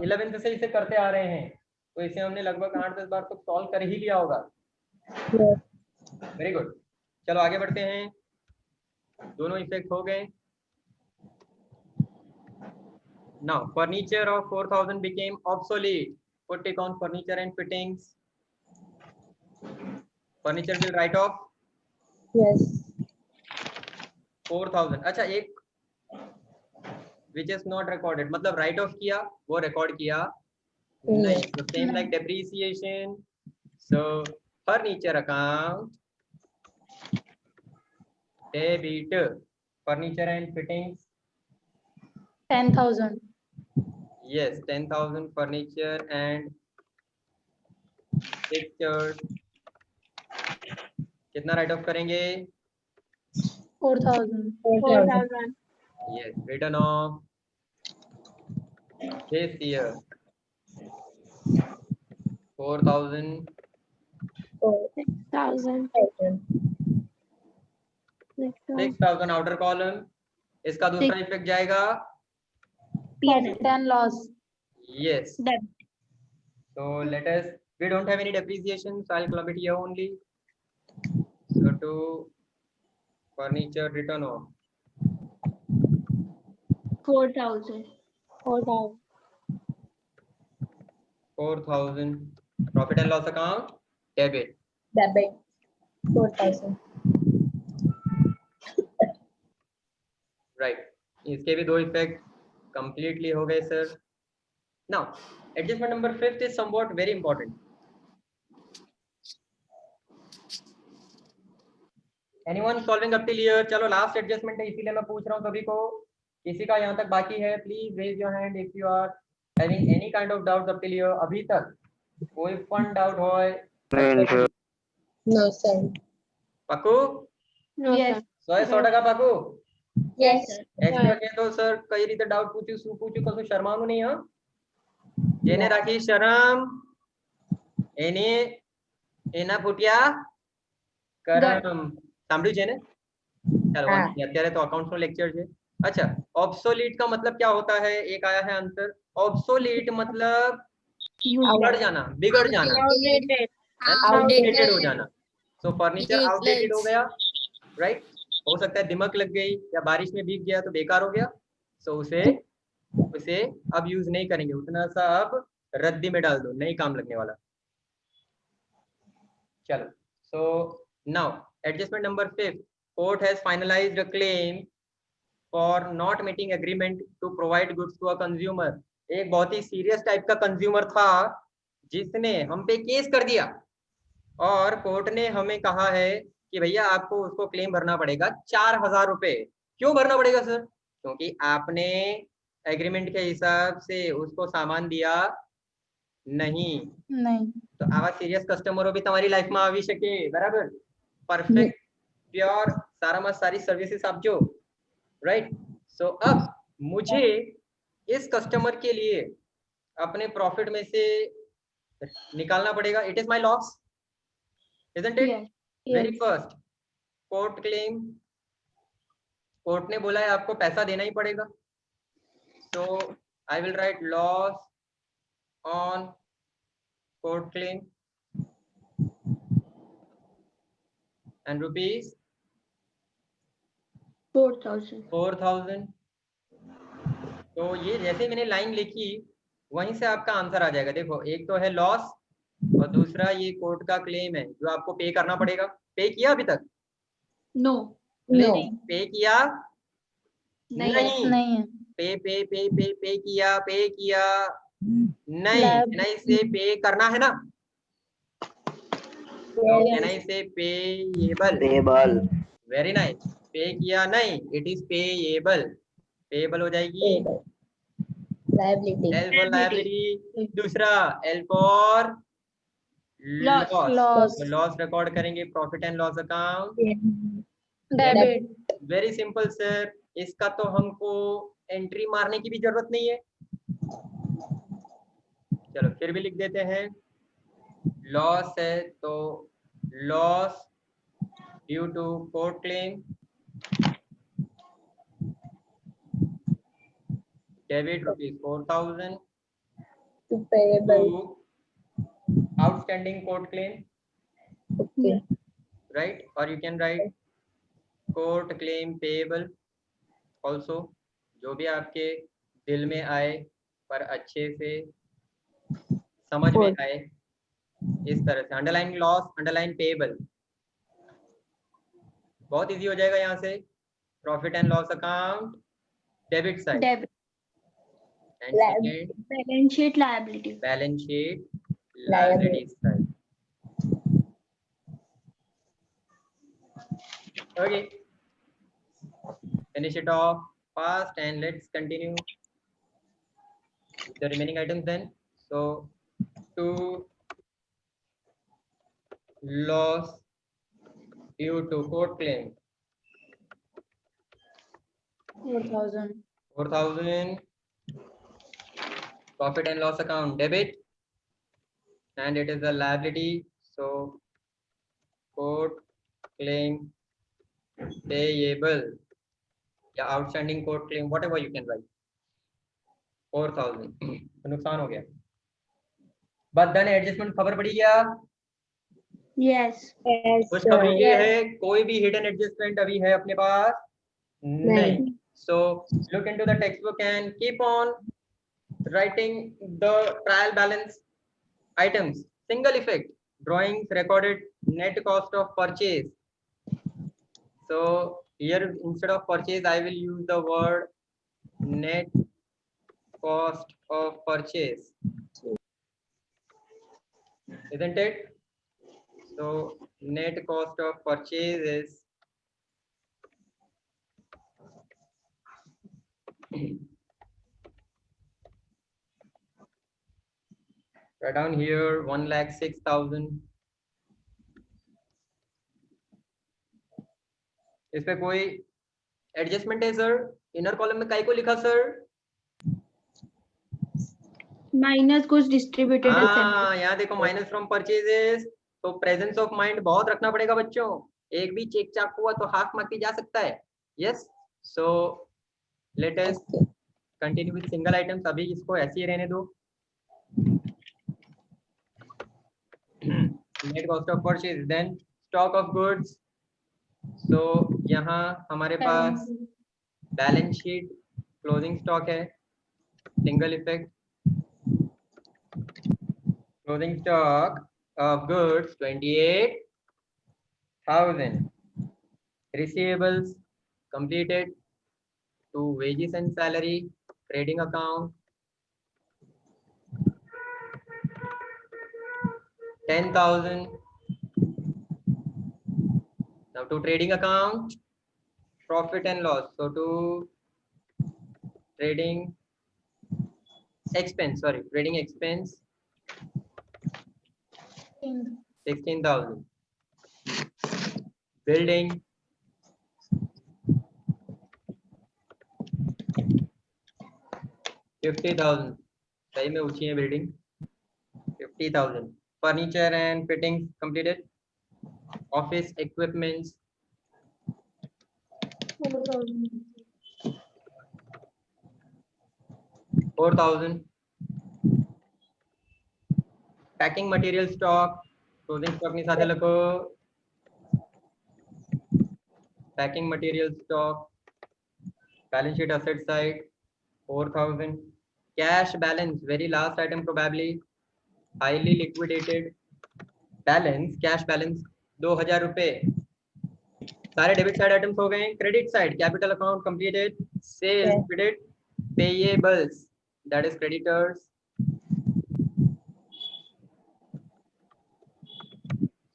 11th से इसे करते आ रहे हैं, तो इसे हमने लगभग 8-10 बार तो सॉल्व कर ही लिया होगा। वेरी गुड, चलो आगे बढ़ते हैं। दोनों इफेक्ट हो गए। Now furniture of 4000 became obsolete. Put it on furniture and fittings. Furniture will write off 4000। अच्छा एक which is not recorded मतलब राइट ऑफ किया वो रिकॉर्ड किया नहीं, तो same like depreciation. So furniture account debit furniture and fittings 10,000 yes 10,000 furniture and fixtures कितना राइट ऑफ करेंगे? 4,000 yes written off this year 4,000 6,000 outer column. इसका दूसरा इफेक्ट जाएगा profit and loss yes so let us, we don't have any depreciation so I'll club it here only. So to furniture written off 4,000 4,000 profit and loss account debit 4,000 right इसके भी दो इफेक्ट कंप्लीटली हो गए sir. Now adjustment number 5 is somewhat very important. Anyone solving up till here? चलो लास्ट एडजस्टमेंट है इसीलिए मैं पूछ रहा हूँ सभी को, किसी का यहाँ तक बाकी है please raise your hand if you are having any kind of doubts up till here. अभी तक कोई फन डाउट हो? No, sir. पक्कू? yes 100% पक्कू? Yes. एक्स्ट्रा के तो सर कई રીતે डाउट પૂછું કશું શરમાનું નહીં હા, જેને રાખી શરમ એને એના ફૂટ્યા કરમ। સાંભળ્યું છે ને? चलो અત્યારે तो अकाउंट्स નો लेक्चर છે। अच्छा ऑब्सोलीट का मतलब क्या होता है? एक आया है आंसर, ऑब्सोलीट मतलब बिगड़ जाना, बिगड़ जाना, आउटडेटेड हो जाना। सो फर्नीचर आउटडेटेड हो गया राइट, हो सकता है दिमक लग गई या बारिश में भीग गया तो बेकार हो गया, सो उसे अब यूज नहीं करेंगे, उतना सा अब रद्दी में डाल दो, नहीं काम लगने वाला। चलो so now adjustment number 5, court has finalized a claim for not meeting agreement to provide goods to a consumer. एक बहुत ही सीरियस टाइप का कंज्यूमर था जिसने हम पे केस कर दिया और कोर्ट ने हमें कहा है कि भैया आपको उसको क्लेम भरना पड़ेगा 4,000 रुपए। क्यों भरना पड़ेगा सर? क्योंकि आपने एग्रीमेंट के हिसाब से उसको सामान दिया नहीं। तो आवा सीरियस कस्टमरो भी तुम्हारी लाइफ में આવી શકે બરાબર, परफेक्ट प्योर सारी सर्विसेज આપજો राइट। सो अब मुझे इस कस्टमर के लिए अपने प्रॉफिट में से निकालना पड़ेगा, it is my loss isn't it? Very first court claim, court ने बोला है आपको पैसा देना ही पड़ेगा, तो आई will right loss on court claim and rupees 4,000। तो ये जैसे मैंने लाइन लिखी वहीं से आपका आंसर आ जाएगा। देखो एक तो है लॉस और दूसरा ये कोर्ट का क्लेम है जो आपको पे करना पड़ेगा। पे किया अभी तक? नो। नहीं। पे किया? नहीं। नहीं है। पे किया, पे किया? नहीं। Lab- कैन आई से पे करना है ना? तो कैन आई से पेएबल? Payable. Very nice. पे किया नहीं, इट इज पेएबल। पेएबल हो जाएगी। Liability. L for liability. दूसरा L for loss. Loss. Loss record करेंगे profit and loss account. Debit. Very simple sir, इसका तो हमको एंट्री मारने की भी जरूरत नहीं है। चलो फिर भी लिख देते हैं। लॉस है तो loss due to court claim, debit ₹4,000 To payable. to outstanding court claim, Okay. right? Or you can write court claim payable also, जो भी आपके दिल में आए पर अच्छे से समझ में आए इस तरह से। अंडरलाइन लॉस, अंडरलाइन पेएबल, बहुत इजी हो जाएगा यहाँ से। Profit and loss account debit side debit. And second balance sheet liability. Balance sheet liability side. Okay, finish it off fast and let's continue with the remaining items then. So to loss due to court claim 4,000. 4,000, profit and loss account debit, and it is a liability, so court claim payable, या outstanding court claim, whatever you can write, 4,000। तो नुकसान हो गया। बट देन एडजस्टमेंट खबर पड़ी क्या? यस। खुशखबरी ये है, कोई भी हिडन एडजस्टमेंट अभी है अपने पास नहीं। So look into the textbook and keep on writing the trial balance items. Single effect drawings recorded net cost of purchase. So here instead of purchase I will use the word net cost of purchase, isn't it? So net cost of purchase is right down here 1,06,000। इस पे कोई एडजस्टमेंट है सर? इनर कॉलम में काय को लिखा सर? माइनस कुछ डिस्ट्रीब्यूटेड हाँ, यहाँ देखो माइनस फ्रॉम परचेजेस। तो प्रेजेंस ऑफ माइंड बहुत रखना पड़ेगा बच्चों, एक भी चेक चाक हुआ तो हाफ मार्क जा सकता है। Yes, so let us continue with single items. अभी इसको ऐसे ही रहने दो। Net cost of purchase, then stock of goods. So यहाँ हमारे पास बैलेंस शीट क्लोजिंग स्टॉक है, single effect. Closing stock of goods 28,000. Receivables completed to wages and salary, trading account 10,000. Now to trading account, profit and loss. So to trading expense, sorry, trading expense 16,000. Building 50,000. सही में ऊंची है building. 50,000. Furniture and fittings completed. Office equipments 4,000. Packing material stock, closing stock ની સાથે લખો packing material stock, balance sheet asset side 4,000. Cash balance, very last item probably highly liquidated balance, cash balance 2000 रुपए। सारे डेबिट साइड आइटम्स हो गए। Credit side, capital account completed, sales credit, payables that is creditors,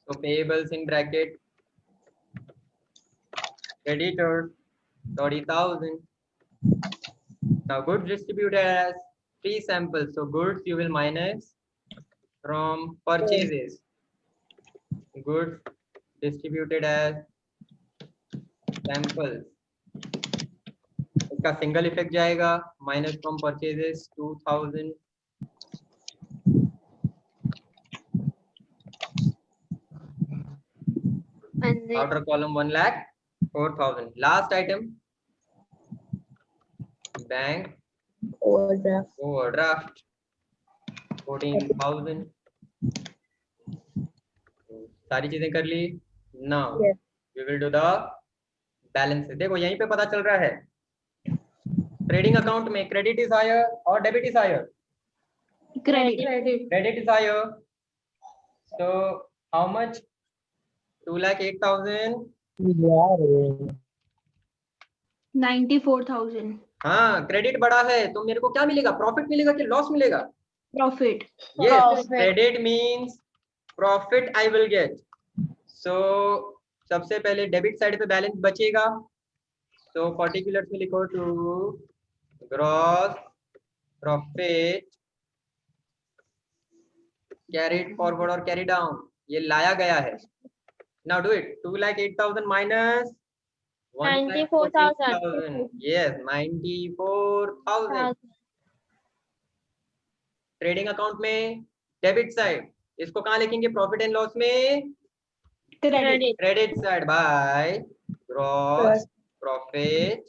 so payables in bracket, creditors 30,000. Now goods distributed as 3 samples, so goods you will minus from purchases, goods distributed as samples, इसका सिंगल इफेक्ट जाएगा, minus from purchases 2000, outer column 1,04,000. Last item, bank overdraft 14,000. सारी चीजें कर ली। Now we will do the balances. देखो यहीं पे पता चल रहा है ट्रेडिंग अकाउंट में क्रेडिट इज हायर और debit is higher. Credit is higher, so how much? 2,08,000। 94,000 हाँ, क्रेडिट बड़ा है तो मेरे को क्या मिलेगा? प्रॉफिट मिलेगा कि लॉस मिलेगा? Profit. Yes, credit means profit I will get. So सबसे पहले डेबिट साइड पे बैलेंस बचेगा, तो पर्टिकुलर में लिखो to gross profit carried forward और कैरी डाउन, ये लाया गया है। Now do it. 2,08,000 minus 1,04,000। Yes, 94,000। Trading account में डेबिट साइड, इसको कहाँ लिखेंगे? प्रॉफिट एंड लॉस में credit side by gross profit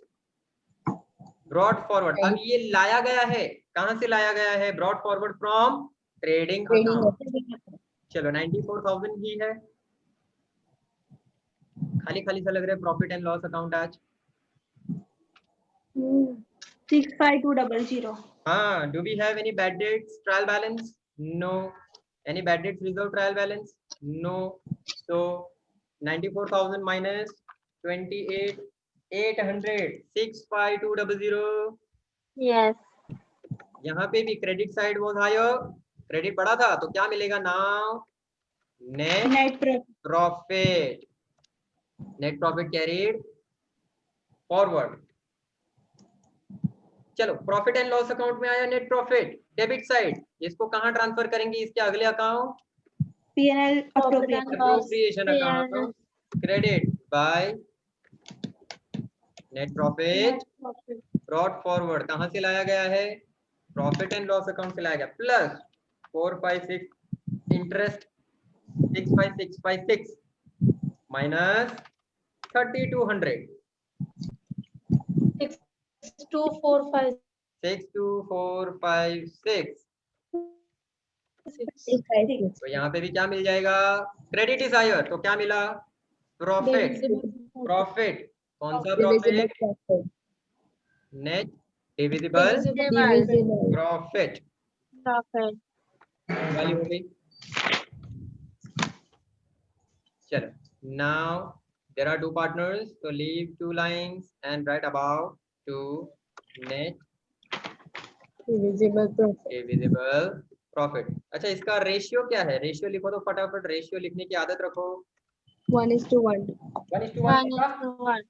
brought forward. अब ये लाया गया है, कहाँ से लाया गया है? Brought forward from trading account. चलो 94,000 ही है, खाली खाली सा लग रहा है प्रॉफिट एंड लॉस अकाउंट आज। 65200। हाँ, do we have any bad debts trial balance? No. Any bad debts reserve trial balance? No. So 94,000 minus 28,800, 65200। Yes. यहाँ पे भी credit side was higher, credit बड़ा था तो क्या मिलेगा? Now net profit, net profit carried forward. चलो प्रॉफिट एंड लॉस अकाउंट में आया नेट प्रॉफिट, डेबिट साइड, इसको कहाँ ट्रांसफर करेंगे? इसके अगले account P&L appropriation account, credit by net profit brought forward. कहाँ से लाया गया है? प्रॉफिट एंड लॉस अकाउंट से लाया गया, प्लस 456 इंटरेस्ट 65656 माइनस 3,200 62456। तो यहाँ पे भी क्या मिल जाएगा? क्रेडिट इज हायर, तो क्या मिला? प्रॉफिट। प्रॉफिट कौन सा? प्रॉफिट नेट डिविजिबल प्रॉफिट वाली हो गई। चलो now there are two partners, so leave 2 lines and write about to net Divisible profit। अच्छा, इसका रेशियो क्या है? रेशियो लिखो तो फटाफट, रेशियो लिखने की आदत रखो। 1:1। 1:1,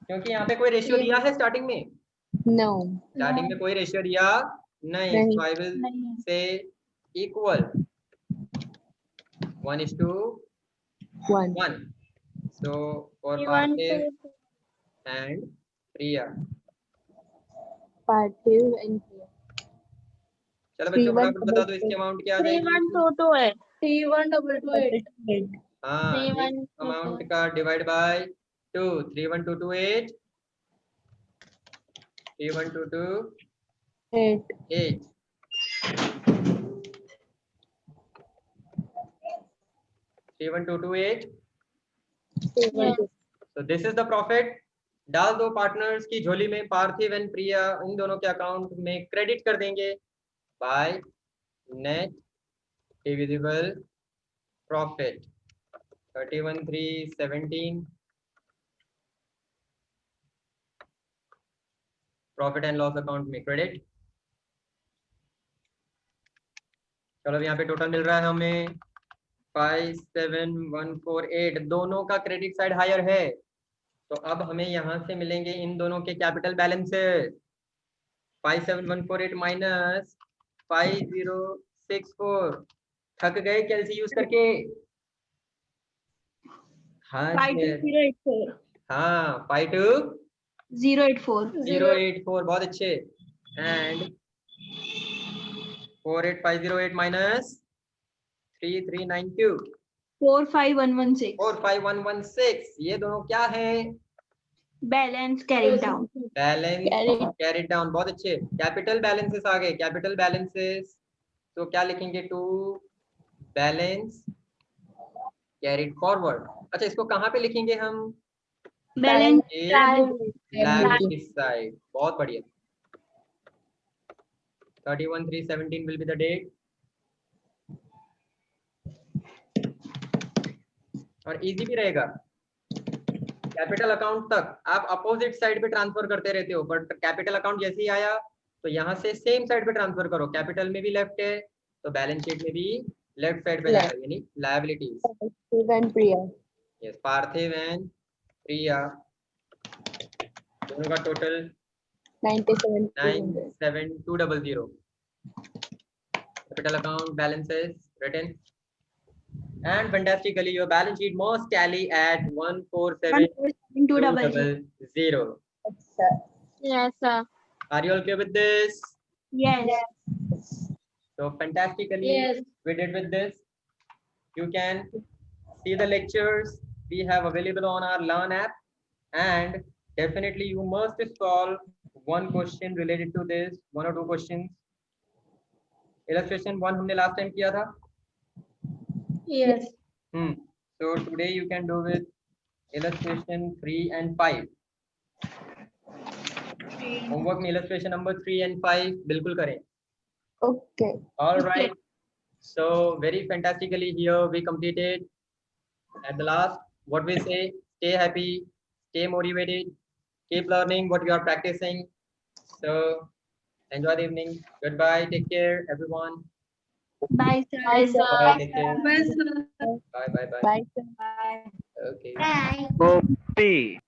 क्योंकि यहाँ पे कोई रेशियो दिया है स्टार्टिंग में? No. स्टार्टिंग में कोई रेशियो दिया नहीं, so I will say equal 1:1। So for Parthiv and Priya। Parthiv and Priya। चलो बच्चों फटाफट बता दो इसकी अमाउंट क्या आ जाएगी? 31228। हाँ, इस अमाउंट का divide by 2, 31228 31228 31228। So this is the profit। डाल दो पार्टनर्स की झोली में, पार्थिव एंड प्रिया इन दोनों के अकाउंट में क्रेडिट कर देंगे by net divisible profit 31,317 profit and loss account में क्रेडिट। चलो यहाँ पे टोटल मिल रहा है हमें 57148, दोनों का क्रेडिट साइड हायर है, तो अब हमें यहाँ से मिलेंगे इन दोनों के कैपिटल बैलेंसेस। 57148 माइनस 5064। थक गए कैलसी यूज करके? हाँ 52084 हाँ 52084 084 बहुत अच्छे। एंड 48508 माइनस 3392 45116 45116, ये दोनों क्या है? Balance carry down. Balance carried down, बहुत अच्छे। कैपिटल बैलेंसेस आ गए, कैपिटल बैलेंसेस तो क्या लिखेंगे? To balance carried forward. अच्छा, इसको कहाँ पे लिखेंगे हम? बैलेंस लायबिलिटी साइड, बहुत बढ़िया। 31,317 will be the date। और इजी भी रहेगा, कैपिटल अकाउंट तक आप अपोजिट साइड पे ट्रांसफर करते रहते हो, बट कैपिटल अकाउंट जैसे ही आया तो यहाँ से सेम साइड पे ट्रांसफर करो। कैपिटल में भी लेफ्ट है तो बैलेंस शीट में भी लेफ्ट साइड पे जाएगा, यानी लायबिलिटीज। यस, पार्थिव एंड प्रिया दोनों का total 97200। Capital account balances written, and fantastically your balance sheet must tally at 147200. Yes, sir. Are you all clear with this? Yes. So fantastically Yes. we did with this. You can see the lectures we have available on our Learn app, and definitely you must solve one question related to this, one or two questions. Illustration 1 हमने last time किया था। Yes. So today you can do with illustration 3 and 5. Homework में illustration number 3 and 5 बिल्कुल करें। Okay. All right. So very fantastically here we completed. At the last, what we say: stay happy, stay motivated, keep learning what you are practicing. So enjoy the evening. Goodbye. Take care, everyone. Bye, sir. Bye, sir. Bye. Take care. Bye, sir. Bye. Bye. Bye. Bye. Okay. Bye. Copy.